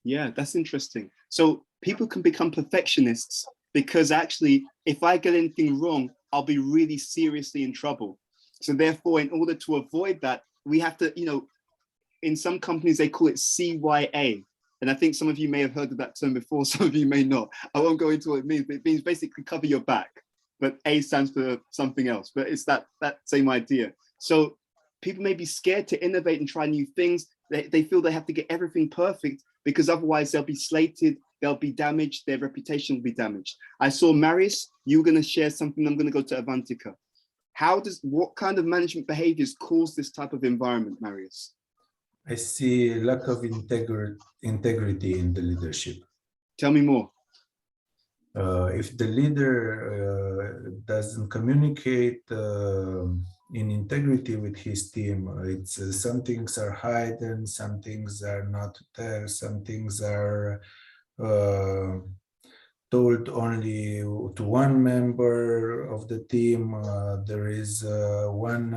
Yeah, that's interesting. So people can become perfectionists because actually, if I get anything wrong, I'll be really seriously in trouble. So therefore, in order to avoid that, we have to, in some companies, they call it CYA. And I think some of you may have heard of that term before, some of you may not. I won't go into what it means, but it means basically cover your back. But A stands for something else, but it's that same idea. So people may be scared to innovate and try new things. They feel they have to get everything perfect because otherwise they'll be slated, they'll be damaged, their reputation will be damaged. I saw Marius, you were going to share something. I'm going to go to Avantika. What kind of management behaviors cause this type of environment, Marius? I see lack of integrity in the leadership. Tell me more. If the leader doesn't communicate in integrity with his team, it's some things are hidden, some things are not there, some things are told only to one member of the team. There is one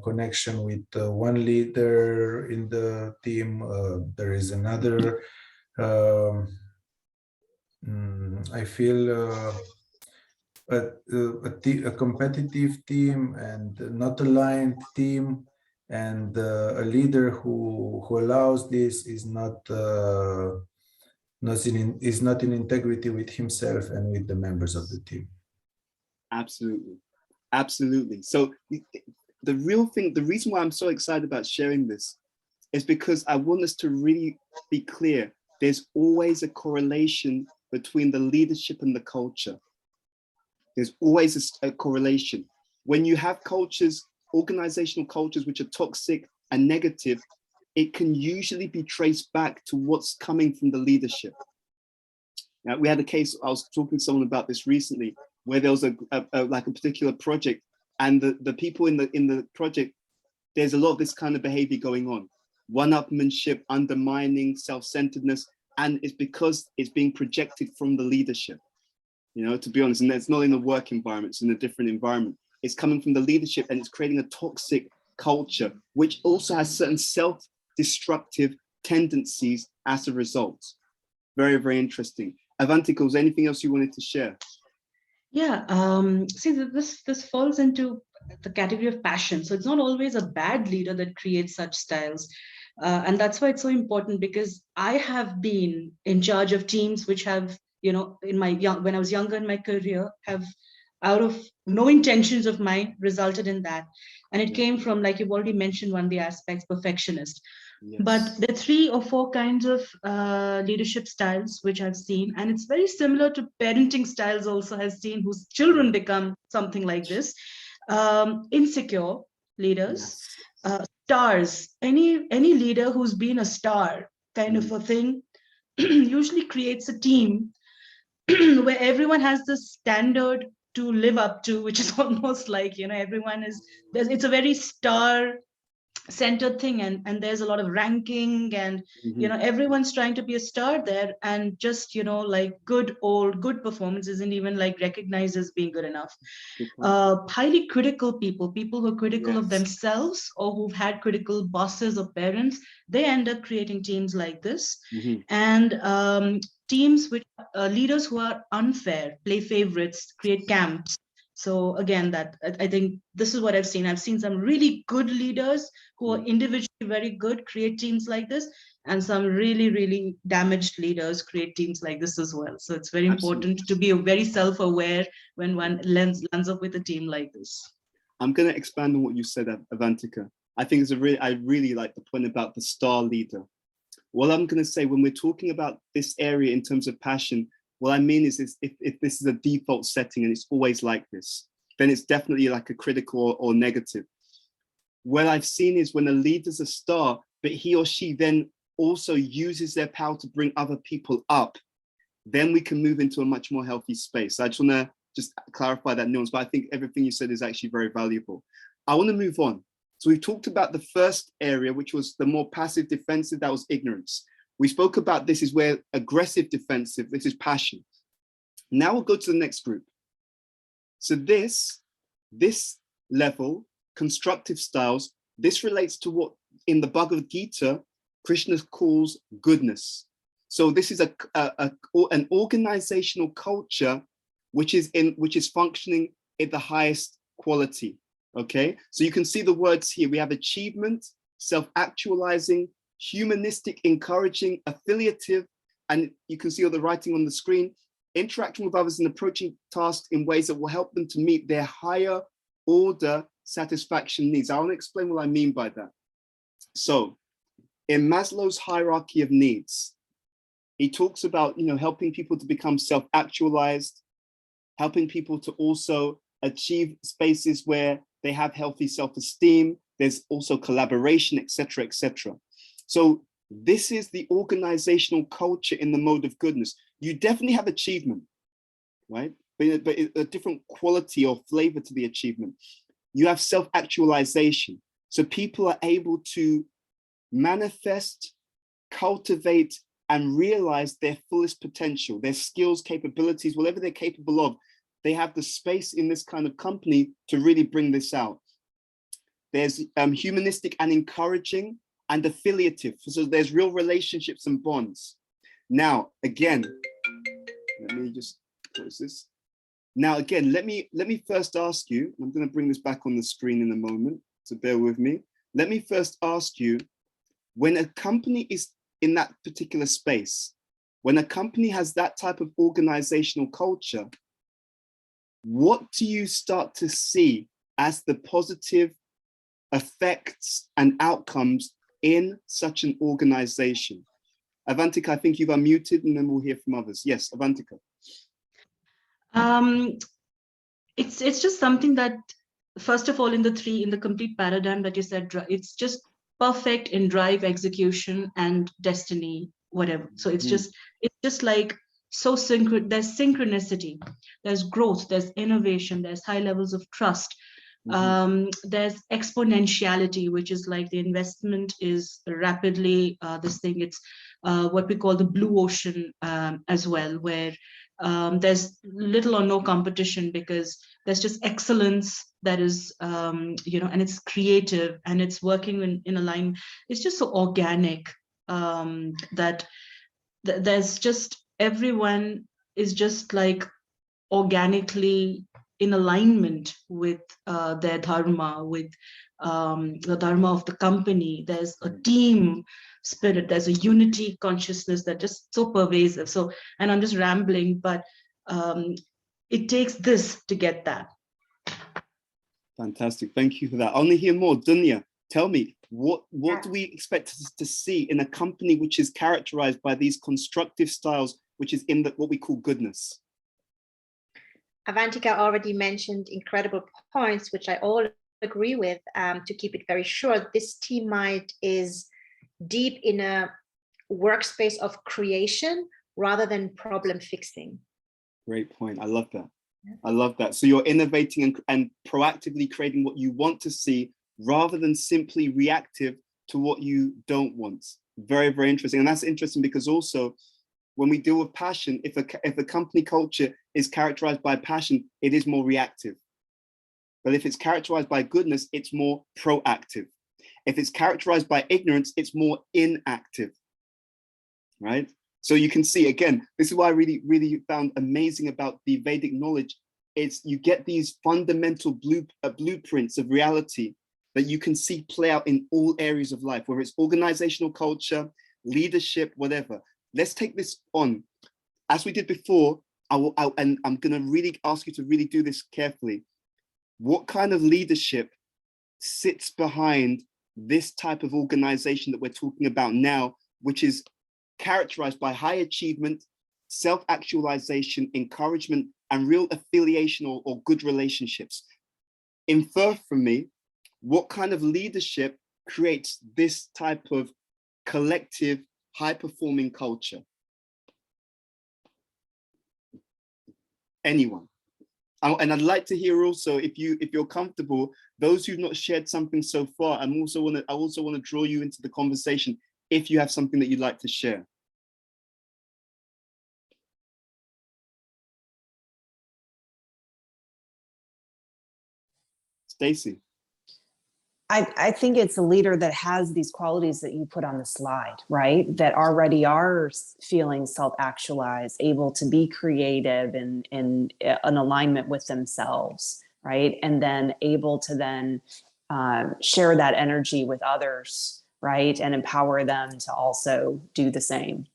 connection with one leader in the team. There is another. I feel a competitive team and not aligned team, and a leader who allows this is not in integrity with himself and with the members of the team. Absolutely, absolutely. So the reason why I'm so excited about sharing this is because I want us to really be clear. There's always a correlation between the leadership and the culture. There's always a correlation. When you have cultures, organizational cultures, which are toxic and negative, it can usually be traced back to what's coming from the leadership. Now, we had a case, I was talking to someone about this recently, where there was a particular project, and the people in the project, there's a lot of this kind of behavior going on. One-upmanship, undermining, self-centeredness, and it's because it's being projected from the leadership, to be honest, and it's not in a work environment, it's in a different environment. It's coming from the leadership and it's creating a toxic culture, which also has certain self-destructive tendencies as a result. Very, very interesting. Avantika, was there anything else you wanted to share? Yeah, see, this falls into the category of passion. So it's not always a bad leader that creates such styles. And that's why it's so important, because I have been in charge of teams which have, when I was younger in my career, have out of no intentions of mine resulted in that. And it came from, like you've already mentioned, one of the aspects, perfectionist. Yes. But there are 3 or 4 kinds of leadership styles which I've seen, and it's very similar to parenting styles also I've seen, whose children become something like this. Insecure leaders, stars, any leader who's been a star kind of a thing usually creates a team where everyone has the standard to live up to, which is almost like, everyone is, it's a very star centered thing, and there's a lot of ranking, and everyone's trying to be a star there, and just like good performance isn't even like recognized as being good enough. Highly critical people who are critical of Yes. themselves, or who've had critical bosses or parents, they end up creating teams like this. And teams which leaders who are unfair, play favorites, create camps. So again, that I think this is what I've seen. I've seen some really good leaders who are individually very good, create teams like this, and some really, really damaged leaders create teams like this as well. So it's very important to be very self-aware when one lands up with a team like this. I'm going to expand on what you said, Avantika. I think I really like the point about the star leader. What I'm going to say, when we're talking about this area in terms of passion, what I mean is if this is a default setting and it's always like this, then it's definitely like a critical or negative. What I've seen is when a leader's a star, but he or she then also uses their power to bring other people up, then we can move into a much more healthy space. I just want to clarify that nuance, but I think everything you said is actually very valuable. I want to move on. So we've talked about the first area, which was the more passive defensive, that was ignorance. We spoke about this is where aggressive defensive, this is passion. Now we'll go to the next group. So this level, constructive styles, this relates to what in the Bhagavad Gita, Krishna calls goodness. So this is an organizational culture which is functioning at the highest quality. Okay, so you can see the words here. We have achievement, self-actualizing, humanistic, encouraging, affiliative, and you can see all the writing on the screen, interacting with others and approaching tasks in ways that will help them to meet their higher order satisfaction needs. I want to explain what I mean by that. So in Maslow's hierarchy of needs, he talks about, helping people to become self-actualized, helping people to also achieve spaces where they have healthy self-esteem. There's also collaboration, etc., etc. So this is the organizational culture in the mode of goodness. You definitely have achievement, right? But a different quality or flavor to the achievement. You have self-actualization. So people are able to manifest, cultivate, and realize their fullest potential, their skills, capabilities, whatever they're capable of. They have the space in this kind of company to really bring this out. There's humanistic and encouraging and affiliative. So there's real relationships and bonds. Now, again, let me just close this. Now, again, let me first ask you, I'm going to bring this back on the screen in a moment, so bear with me. Let me first ask you, when a company is in that particular space, when a company has that type of organizational culture, what do you start to see as the positive effects and outcomes in such an organization? Avantika, I think you've unmuted, and then we'll hear from others. Yes, Avantika. It's just something that, first of all, in the complete paradigm that you said, it's just perfect in drive, execution, and destiny, whatever. So it's just like so there's synchronicity, there's growth, there's innovation, there's high levels of trust. There's exponentiality, which is like the investment is rapidly it's what we call the blue ocean as well, where there's little or no competition, because there's just excellence that is and it's creative and it's working in a line. It's just so organic that there's just, everyone is just like organically in alignment with their dharma, with the dharma of the company. There's a team spirit, there's a unity consciousness that just so pervasive. So, and I'm just rambling, but it takes this to get that. Fantastic, thank you for that. I want to hear more. Dunya, tell me, what do we expect to see in a company which is characterized by these constructive styles, which is in what we call goodness? Avantika already mentioned incredible points, which I all agree with. To keep it very short, this team mind is deep in a workspace of creation rather than problem fixing. Great point. I love that. I love that. So you're innovating and proactively creating what you want to see rather than simply reactive to what you don't want. Very, very interesting. And that's interesting because also when we deal with passion, if a company culture is characterized by passion, it is more reactive. But if it's characterized by goodness, it's more proactive. If it's characterized by ignorance, it's more inactive, right? So you can see, again, this is what I really, really found amazing about the Vedic knowledge. It's you get these fundamental blueprints of reality that you can see play out in all areas of life, whether it's organizational culture, leadership, whatever. Let's take this on. As we did before, and I'm going to really ask you to really do this carefully. What kind of leadership sits behind this type of organization that we're talking about now, which is characterized by high achievement, self-actualization, encouragement, and real affiliation or good relationships? Infer from me, what kind of leadership creates this type of collective, high-performing culture? Anyone? And I'd like to hear also, if you're comfortable, those who've not shared something so far, I also want to draw you into the conversation if you have something that you'd like to share. Stacey. I think it's a leader that has these qualities that you put on the slide, right? That already are feeling self-actualized, able to be creative and in an alignment with themselves, right? And then able to then share that energy with others, right? And empower them to also do the same.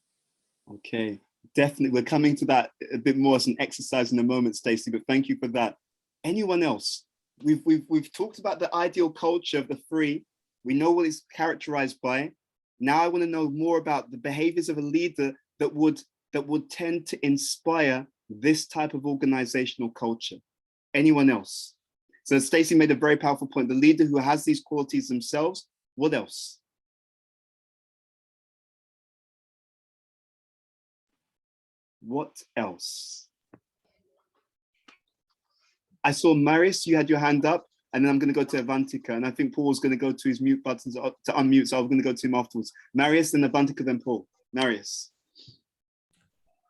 Okay, definitely. We're coming to that a bit more as an exercise in a moment, Stacey, but thank you for that. Anyone else? We've talked about the ideal culture of the three. We know what it's characterized by. Now I want to know more about the behaviors of a leader that would tend to inspire this type of organizational culture. Anyone else? So Stacey made a very powerful point. The leader who has these qualities themselves. What else? What else? I saw Marius, you had your hand up, and then I'm going to go to Avantika, and I think Paul's going to go to his mute buttons to unmute, so I'm going to go to him afterwards. Marius, then Avantika, then Paul. Marius.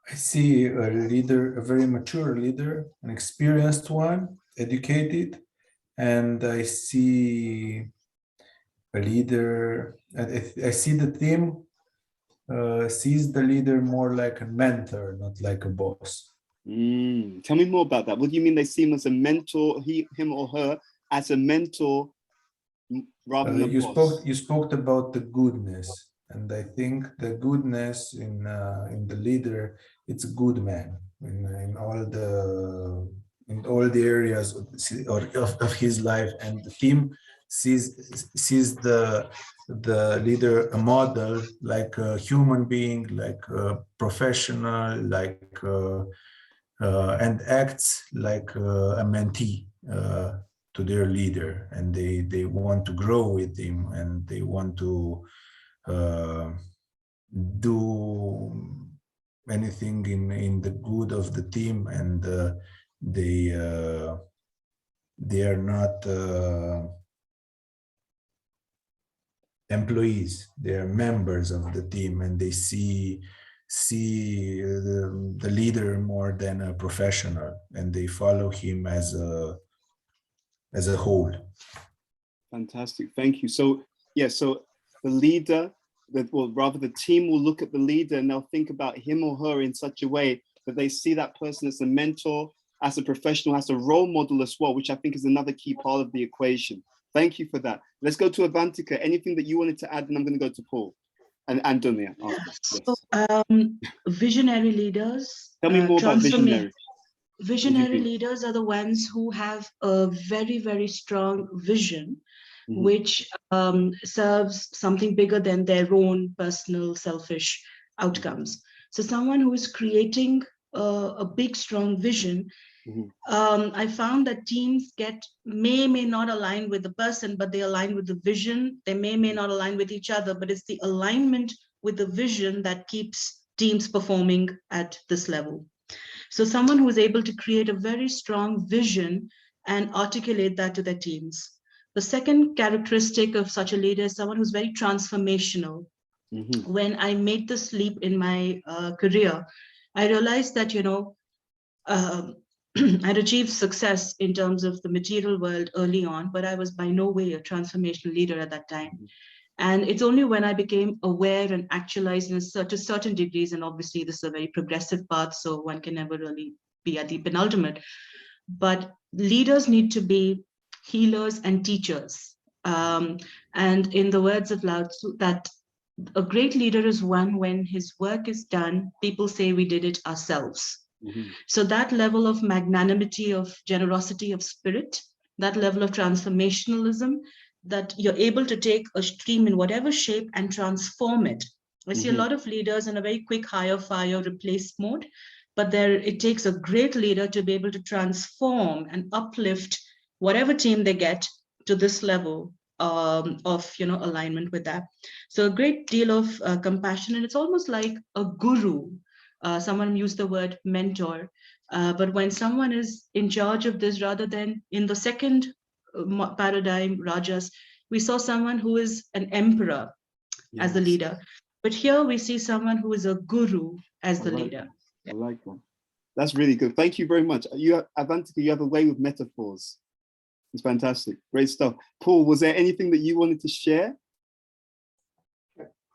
I see a leader, a very mature leader, an experienced one, educated, and I see a leader, I see the team sees the leader more like a mentor, not like a boss. Tell me more about that. What do you mean they see him as a mentor, him or her as a mentor rather than a boss? You spoke about the goodness, and I think the goodness in the leader, it's a good man in all the areas of his life, and the team sees the leader a model, like a human being, like a professional, like and acts like a mentee to their leader, and they want to grow with him, and they want to do anything in the good of the team, and they are not employees, they are members of the team, and they see the leader more than a professional, and they follow him as a whole. Fantastic, thank you. So yeah, so the leader, rather the team will look at the leader and they'll think about him or her in such a way that they see that person as a mentor, as a professional, as a role model as well, which I think is another key part of the equation. Thank you for that. Let's go to Avantika. Anything that you wanted to add, and I'm going to go to Paul and Dunya. So, visionary leaders. Tell me more about visionary. Visionary leaders are the ones who have a very, very strong vision, which serves something bigger than their own personal selfish outcomes. So someone who is creating a big, strong vision, I found that teams may not align with the person, but they align with the vision. They may not align with each other, but it's the alignment with the vision that keeps teams performing at this level. So someone who is able to create a very strong vision and articulate that to their teams. The second characteristic of such a leader is someone who's very transformational. Mhm. When I made this leap in my career, I realized that, I'd achieved success in terms of the material world early on, but I was by no way a transformational leader at that time. And it's only when I became aware and actualized in certain degrees, and obviously this is a very progressive path, so one can never really be at the penultimate, but leaders need to be healers and teachers. And in the words of Lao Tzu, that a great leader is one when his work is done, people say we did it ourselves. Mhm. So that level of magnanimity, of generosity of spirit, that level of transformationalism, that you're able to take a stream in whatever shape and transform it. I see a lot of leaders in a very quick hire, fire, replace mode, but it takes a great leader to be able to transform and uplift whatever team they get to this level of alignment with that. So a great deal of compassion, and it's almost like a guru. Someone used the word mentor, but when someone is in charge of this, rather than in the second paradigm, Rajas, we saw someone who is an emperor as the Yes. leader. But here we see someone who is a guru as I the like leader. that. I like that. That's really good. Thank you very much. Avantika, you have a way with metaphors. It's fantastic. Great stuff. Paul, was there anything that you wanted to share?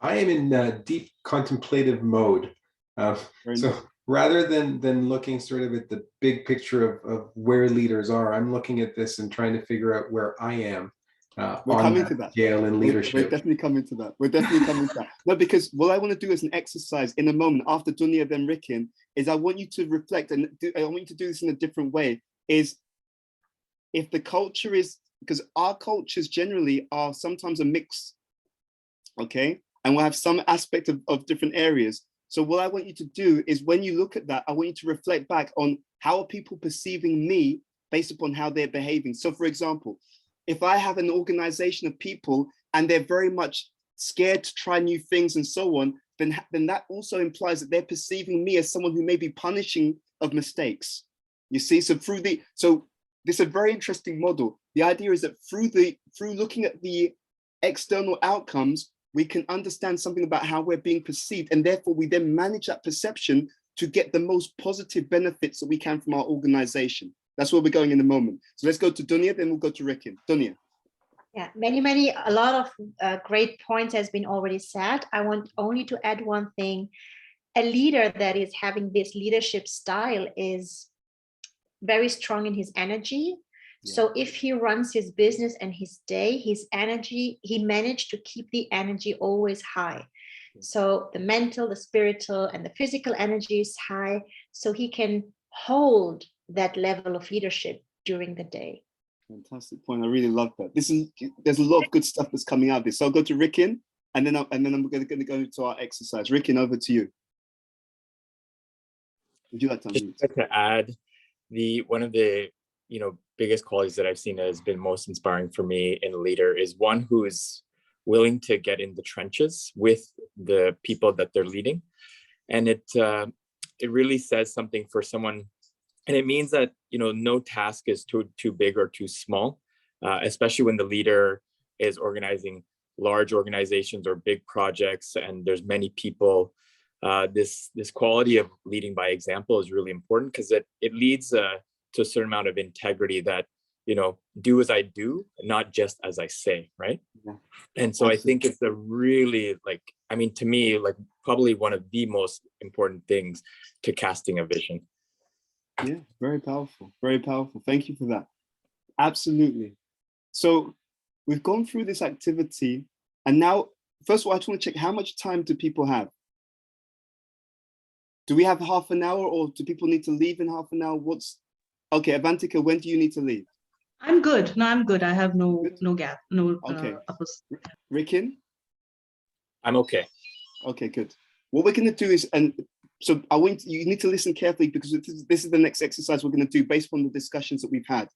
I am in deep contemplative mode. Very So nice. rather than looking sort of at the big picture of where leaders are, I'm looking at this and trying to figure out where I am We're on coming that to that. scale in We're leadership. definitely coming to that. We're definitely coming to that. No, because what I want to do as an exercise in a moment after Dunya, then Rikin, is I want you to reflect, and I want you to do this in a different way, is if the culture is, because our cultures generally are sometimes a mix, okay? And we'll have some aspect of different areas. So what I want you to do is when you look at that, I want you to reflect back on how are people perceiving me based upon how they're behaving. So for example, if I have an organization of people and they're very much scared to try new things and so on, then that also implies that they're perceiving me as someone who may be punishing of mistakes. You see, so this is a very interesting model. The idea is that through looking at the external outcomes, we can understand something about how we're being perceived, and therefore we then manage that perception to get the most positive benefits that we can from our organization. That's where we're going in a moment. So let's go to Dunya, then we'll go to Rikin. Dunya. Yeah, a lot of great points has been already said. I want only to add one thing. A leader that is having this leadership style is very strong in his energy. Yeah. So if he runs his business and his day, his energy, he managed to keep the energy always high. Yeah. So the mental, the spiritual, and the physical energy is high. So he can hold that level of leadership during the day. Fantastic point. I really love that. There's a lot of good stuff that's coming out of this. So I'll go to Rikin, and then I'm going to go to our exercise. Rikin, over to you. Would you like to unmute? Just to add, one of the biggest qualities that I've seen that has been most inspiring for me in a leader is one who is willing to get in the trenches with the people that they're leading, and it really says something for someone. And it means that, no task is too big or too small, especially when the leader is organizing large organizations or big projects and there's many people. This quality of leading by example is really important because it leads to a certain amount of integrity that, do as I do, not just as I say, right? Yeah. And so absolutely. I think it's a really, to me, probably one of the most important things to casting a vision. Yeah, very powerful, very powerful. Thank you for that. Absolutely. So we've gone through this activity, and now, first of all, I just want to check, how much time do people have? Do we have half an hour, or do people need to leave in half an hour? Okay, Avantika, when do you need to leave? I'm good. No, I'm good. I have no gap, no. Okay. Rikin? I'm okay. Okay, good. What we're going to do is, and so you need to listen carefully because this is the next exercise we're going to do based on the discussions that we've had.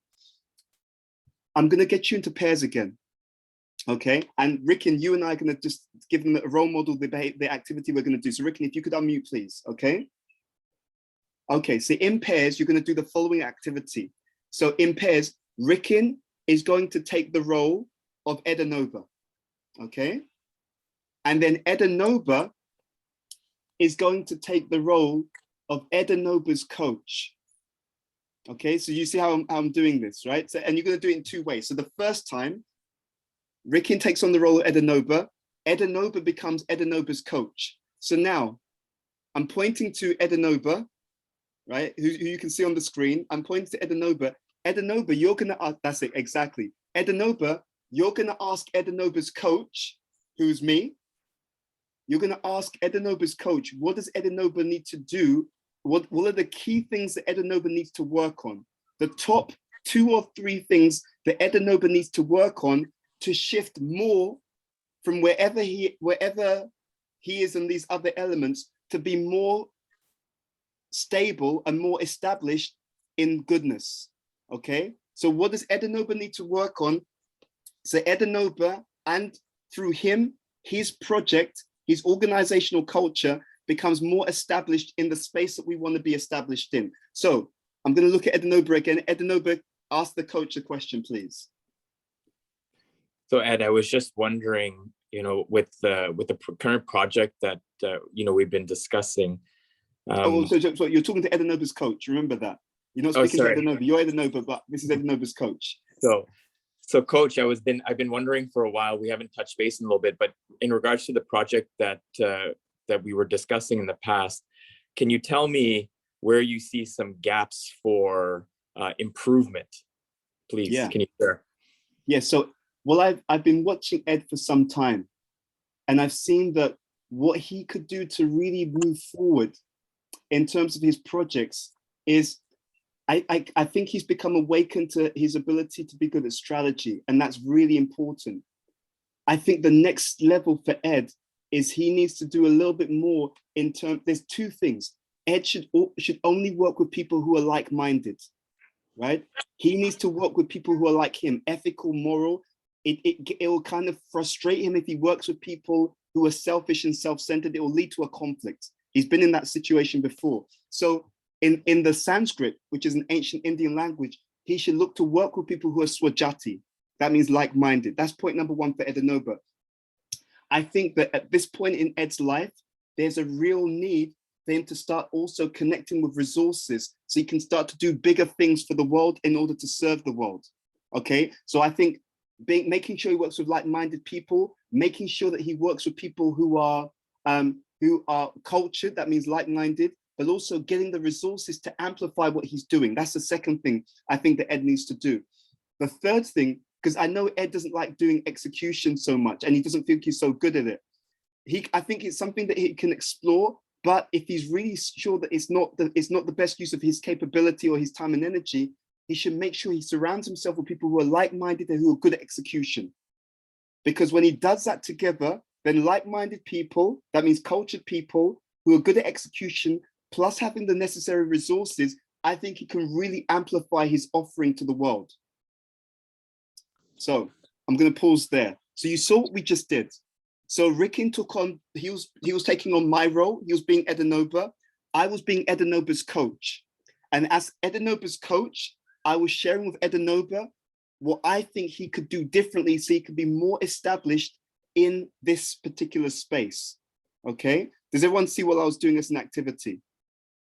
I'm going to get you into pairs again. Okay. And Rikin, you and I are going to just give them a role model, the activity we're going to do. So Rikin, if you could unmute, please. Okay. Okay, so in pairs, you're going to do the following activity. So in pairs, Rikin is going to take the role of Edenova, okay? And then Edenova is going to take the role of Edenova's coach. Okay, so you see how I'm doing this, right? So, and you're going to do it in two ways. So the first time, Rikin takes on the role of Edenova. Edenova becomes Edenova's coach. So now I'm pointing to Edenova, right? Who you can see on the screen. I'm pointing to Edenova. Edenova, you're going to ask, that's it, exactly. Edenova, you're going to ask Edenova's coach, who's me. You're going to ask Edenova's coach, what does Edenova need to do? What are the key things that Edenova needs to work on? The top 2 or 3 things that Edenova needs to work on to shift more from wherever he is in these other elements to be more stable and more established in goodness. Okay, so what does Edenova need to work on? So Edenova, and through him, his project, his organizational culture becomes more established in the space that we want to be established in. So I'm going to look at Edenova again. Edenova, ask the coach a question, please. So Ed, I was just wondering, with the current project that we've been discussing. So you're talking to Edenova's coach. Remember that. You're not speaking to Edenova. You're Edenova, but this is Edenova's coach. So coach, I've been wondering for a while. We haven't touched base in a little bit, but in regards to the project that we were discussing in the past, can you tell me where you see some gaps for improvement, please? Yeah. Can you share? Yeah. So, well, I've been watching Ed for some time, and I've seen that what he could do to really move forward in terms of his projects is, I think he's become awakened to his ability to be good at strategy, and that's really important. I think the next level for Ed is he needs to do a little bit more in terms, there's 2 things. Ed should only work with people who are like-minded, right? He needs to work with people who are like him, ethical, moral. It will kind of frustrate him if he works with people who are selfish and self-centered. It will lead to a conflict. He's been in that situation before. So in the Sanskrit, which is an ancient Indian language, he should look to work with people who are swajati. That means like-minded. That's point number 1 for Edenova. I think that at this point in Ed's life, there's a real need for him to start also connecting with resources so he can start to do bigger things for the world in order to serve the world. Okay, so I think making sure he works with like-minded people, making sure that he works with people who are cultured, that means like-minded, but also getting the resources to amplify what he's doing. That's the second thing I think that Ed needs to do. The third thing, because I know Ed doesn't like doing execution so much and he doesn't think he's so good at it. I think it's something that he can explore, but if he's really sure that it's not the best use of his capability or his time and energy, he should make sure he surrounds himself with people who are like-minded and who are good at execution. Because when he does that together, then like-minded people, that means cultured people who are good at execution, plus having the necessary resources, I think he can really amplify his offering to the world. So I'm going to pause there. So you saw what we just did. So Rikin took on, he was taking on my role. He was being Edenova. I was being Edenova's coach. And as Edenova's coach, I was sharing with Edenova what I think he could do differently so he could be more established in this particular space. Okay, does everyone see what I was doing as an activity?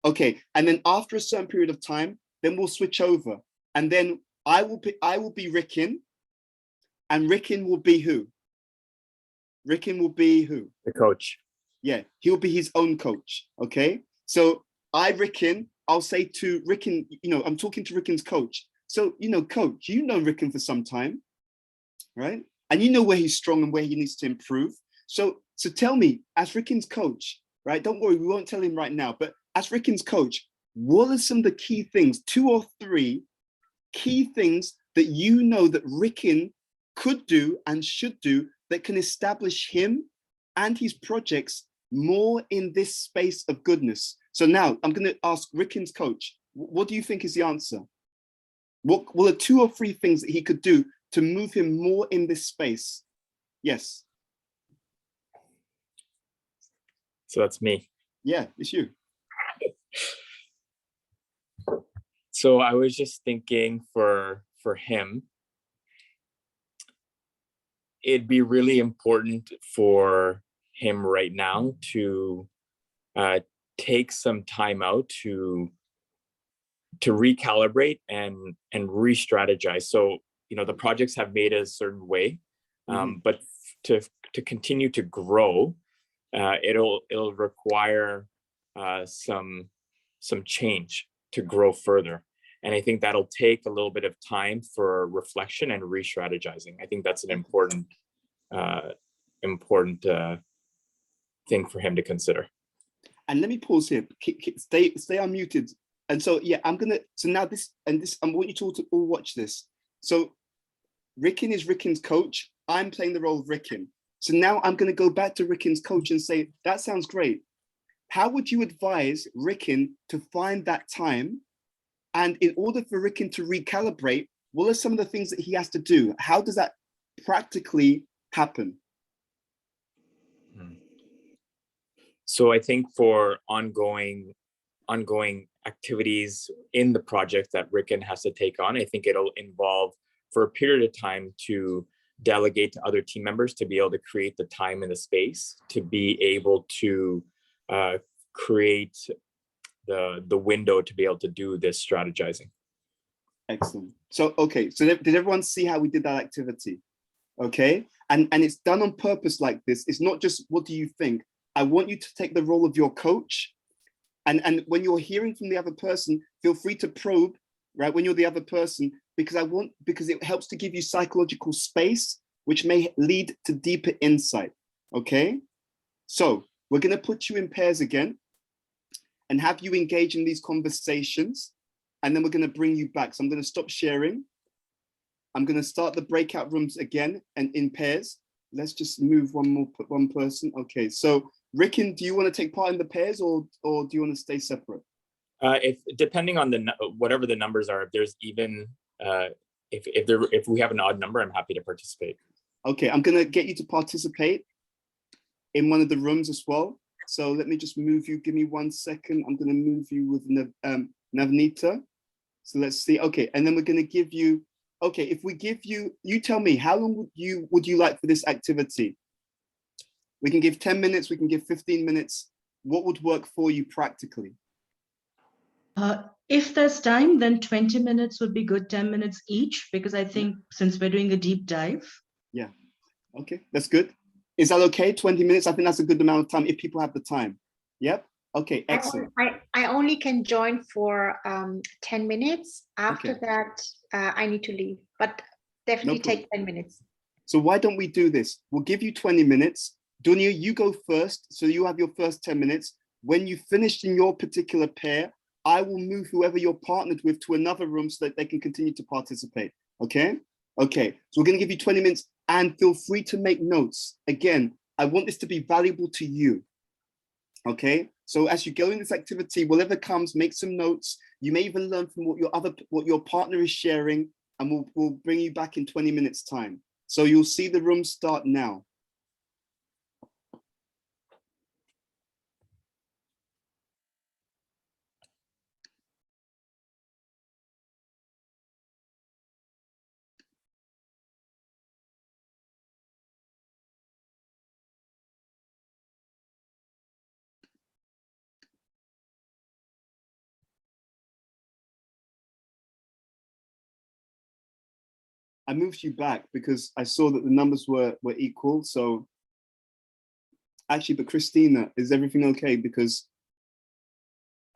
Okay, and then after a certain period of time, then we'll switch over. And then I will be Rikin, and Rikin will be who? Rikin will be who? The coach. Yeah, he'll be his own coach. Okay, so Rikin, I'll say to Rikin, I'm talking to Rikin's coach. So, coach, Rikin for some time, right? And you know where he's strong and where he needs to improve. So tell me, as Rikin's coach, right? Don't worry, we won't tell him right now, but as Rikin's coach, what are some of the key things, 2 or 3 key things that you know that Rikin could do and should do that can establish him and his projects more in this space of goodness? So now I'm going to ask Rikin's coach, what do you think is the answer? What are 2 or 3 things that he could do to move him more in this space? Yes. So that's me. Yeah, it's you. So I was just thinking for him, it'd be really important for him right now to take some time out to recalibrate and re-strategize. So, you know, the projects have made a certain way, but to continue to grow, it'll require some change to grow further. And I think that'll take a little bit of time for reflection and re-strategizing. I think that's an important thing for him to consider. And let me pause here. Stay unmuted. And so, yeah, so now I want you to all watch this. So Rikin is Rikin's coach. I'm playing the role of Rikin. So now I'm going to go back to Rikin's coach and say, that sounds great. How would you advise Rikin to find that time? And in order for Rikin to recalibrate, what are some of the things that he has to do? How does that practically happen? So I think for ongoing activities in the project that Rikin has to take on, I think it'll involve for a period of time to delegate to other team members to be able to create the time and the space to be able to create the window to be able to do this strategizing. Excellent. So, okay, so did everyone see how we did that activity? Okay, and it's done on purpose like this. It's not just, what do you think? I want you to take the role of your coach. And when you're hearing from the other person, feel free to probe, right? When you're the other person, because it helps to give you psychological space, which may lead to deeper insight, okay? So we're gonna put you in pairs again and have you engage in these conversations. And then we're gonna bring you back. So I'm gonna stop sharing. I'm gonna start the breakout rooms again and in pairs. Let's just move one person. Okay, so Rikin, do you want to take part in the pairs or do you want to stay separate? If depending on whatever the numbers are, if there's even if we have an odd number, I'm happy to participate. Okay, I'm gonna get you to participate in one of the rooms as well. So let me just move you. Give me 1 second. I'm gonna move you with Navneeta. So let's see. Okay, and then we're gonna give you. Okay, if we give you, you tell me how long would you like for this activity? We can give 10 minutes. We can give 15 minutes. What would work for you practically? If there's time, then 20 minutes would be good, 10 minutes each, because I think since we're doing a deep dive. Yeah, okay, that's good. Is that okay, 20 minutes? I think that's a good amount of time if people have the time. Yep, okay, excellent. I only can join for 10 minutes. After Okay. that, I need to leave, but definitely problem. take 10 minutes. So why don't we do this? We'll give you 20 minutes. Dunya, you go first. So you have your first 10 minutes. When you finished in your particular pair, I will move whoever you're partnered with to another room so that they can continue to participate. Okay? Okay, so we're gonna give you 20 minutes and feel free to make notes. Again, I want this to be valuable to you. Okay, so as you go in this activity, whatever comes, make some notes. You may even learn from what your partner is sharing, and we'll bring you back in 20 minutes time. So you'll see the room start now. I moved you back because I saw that the numbers were equal. So actually, but Christina, is everything okay? Because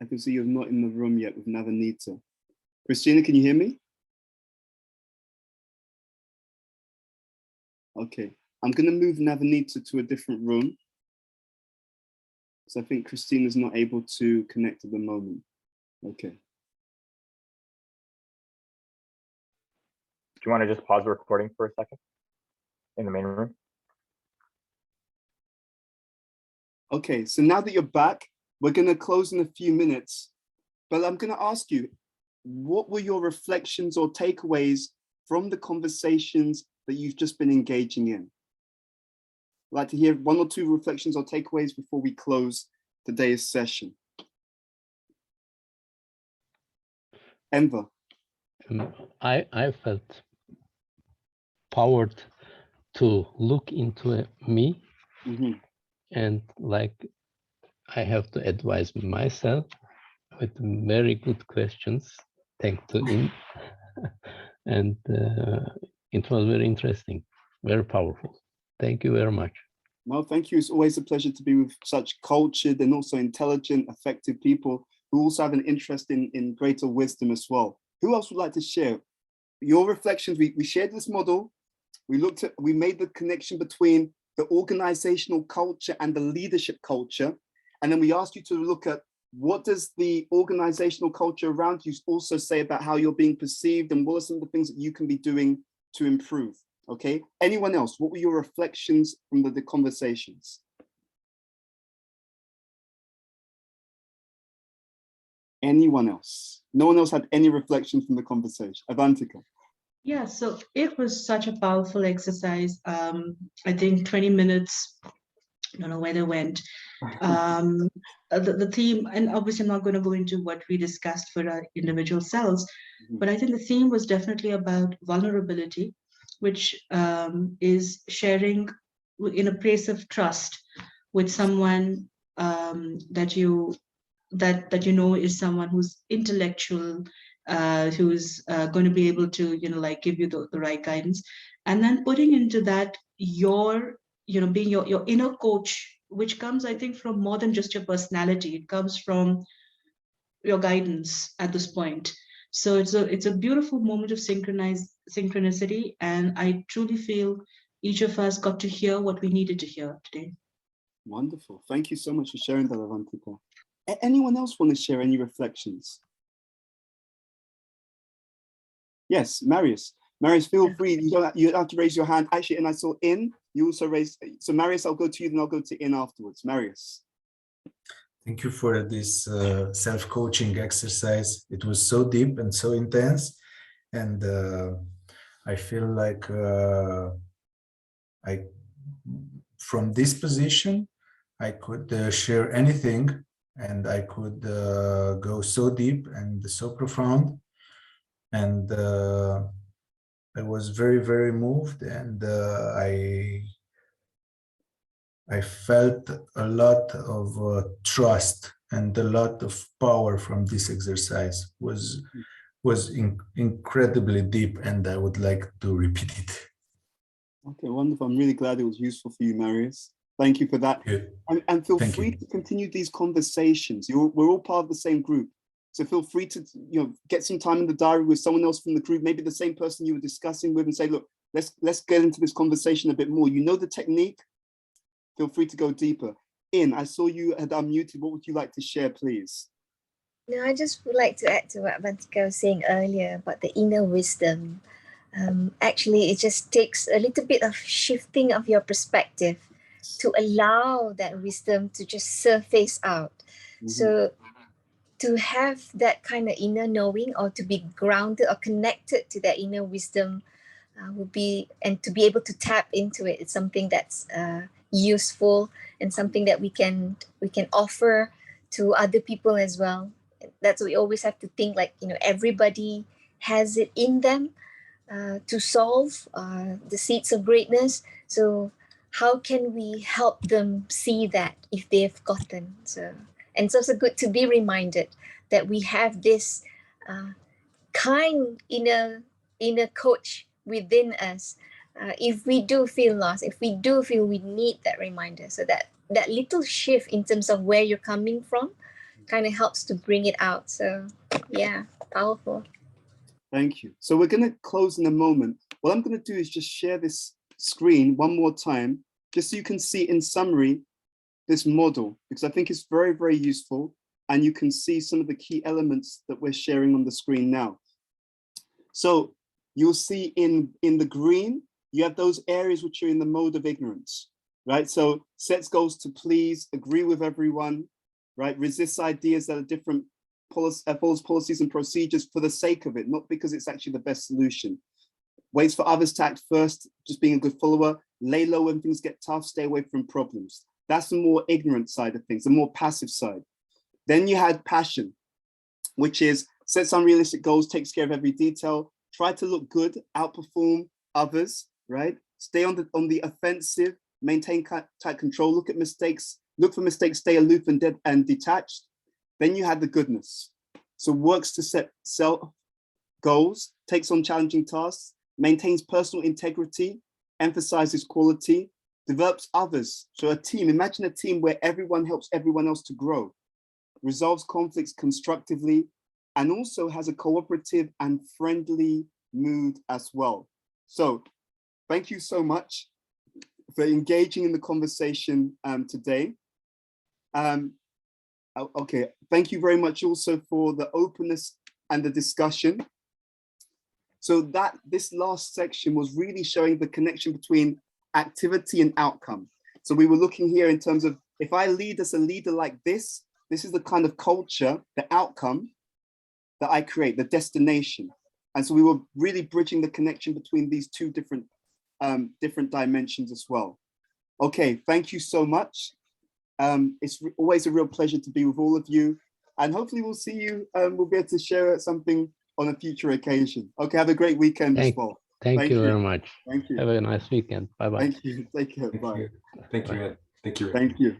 I can see you're not in the room yet with Navneeta. Christina, can you hear me? Okay, I'm gonna move Navneeta to a different room. So I think Christina's not able to connect at the moment. Okay. Do you want to just pause the recording for a second in the main room? Okay, so now that you're back, we're gonna close in a few minutes, but I'm gonna ask you, what were your reflections or takeaways from the conversations that you've just been engaging in? I'd like to hear 1 or 2 reflections or takeaways before we close today's session. Enver. I felt powered to look into me, Mhm. and like I have to advise myself with very good questions, thanks to him. And it was very interesting, very powerful. Thank you very much. No, thank you. It's always a pleasure to be with such cultured and also intelligent, effective people who also have an interest in greater wisdom as well. Who else would like to share your reflections? We shared this model. We made the connection between the organizational culture and the leadership culture. And then we asked you to look at what does the organizational culture around you also say about how you're being perceived, and what are some of the things that you can be doing to improve? Okay, anyone else? What were your reflections from the conversations? Anyone else? No one else had any reflections from the conversation? Avantika. Yeah, so it was such a powerful exercise. I think 20 minutes, I don't know where they went. The theme, and obviously I'm not going to go into what we discussed for our individual selves, but I think the theme was definitely about vulnerability, which is sharing in a place of trust with someone that you know is someone who's intellectual, who's going to be able to like give you the right guidance, and then putting into that your being your inner coach, which comes, I think, from more than just your personality. It comes from your guidance at this point. So it's a beautiful moment of synchronicity, and I truly feel each of us got to hear what we needed to hear today. Wonderful. Thank you so much for sharing that, Avantika. Anyone else want to share any reflections? Yes, Marius. Marius, feel free. You don't have to raise your hand. Actually, and I saw In, you also raised. So Marius, I'll go to you, then I'll go to In afterwards. Marius. Thank you for this self-coaching exercise. It was so deep and so intense. And I feel like from this position, I could share anything, and I could go so deep and so profound. And I was very, very moved, and I felt a lot of trust and a lot of power from this exercise. Was incredibly deep, and I would like to repeat it. Okay, wonderful. I'm really glad it was useful for you, Marius. Thank you for that. And feel free to continue these conversations. We're all part of the same group. So feel free to get some time in the diary with someone else from the group, maybe the same person you were discussing with, and say, look, let's get into this conversation a bit more. You know the technique. Feel free to go deeper. In, I saw you had unmuted. What would you like to share, please? No, I just would like to add to what Avantika was saying earlier about the inner wisdom. Actually, it just takes a little bit of shifting of your perspective to allow that wisdom to just surface out. So to have that kind of inner knowing, or to be grounded or connected to that inner wisdom would be, and to be able to tap into it, it's something that's useful and something that we can offer to other people as well. That's what we always have to think, like, everybody has it in them to solve the seeds of greatness. So how can we help them see that if they've gotten? So, and it's also good to be reminded that we have this kind inner coach within us. If we do feel lost, if we do feel we need that reminder, so that little shift in terms of where you're coming from kind of helps to bring it out. So yeah, powerful. Thank you. So we're going to close in a moment. What I'm going to do is just share this screen one more time, just so you can see in summary this model, because I think it's very, very useful, and you can see some of the key elements that we're sharing on the screen now. So you'll see in the green, you have those areas which are in the mode of ignorance, right? So sets goals to please, agree with everyone, right? Resists ideas that are different, follows policies and procedures for the sake of it, not because it's actually the best solution. Waits for others to act first, just being a good follower. Lay low when things get tough, stay away from problems. That's the more ignorant side of things, the more passive side. Then you had passion, which is Sets unrealistic goals, takes care of every detail. Try to look good, outperform others, right? Stay on the offensive, maintain tight control, look at mistakes, look for mistakes, stay aloof and detached. Then you have the goodness. So works to set self goals, takes on challenging tasks, maintains personal integrity, emphasizes quality, develops others. So a team, imagine a team where everyone helps everyone else to grow, resolves conflicts constructively, and also has a cooperative and friendly mood as well. So thank you so much for engaging in the conversation today. Okay, thank you very much also for the openness and the discussion. So that this last section was really showing the connection between activity and outcome. So we were looking here in terms of, if I lead as a leader like this is the kind of culture, the outcome that I create, the destination. And so we were really bridging the connection between these two different dimensions as well. Okay, thank you so much. It's always a real pleasure to be with all of you. And hopefully we'll see you, we'll be able to share something on a future occasion. Okay, have a great weekend as well. Thank you very much. Thank you. Have a nice weekend. Bye-bye. Thank you. Take care. Thank Bye. you. Thank you, Ed. Thank you. Thank you.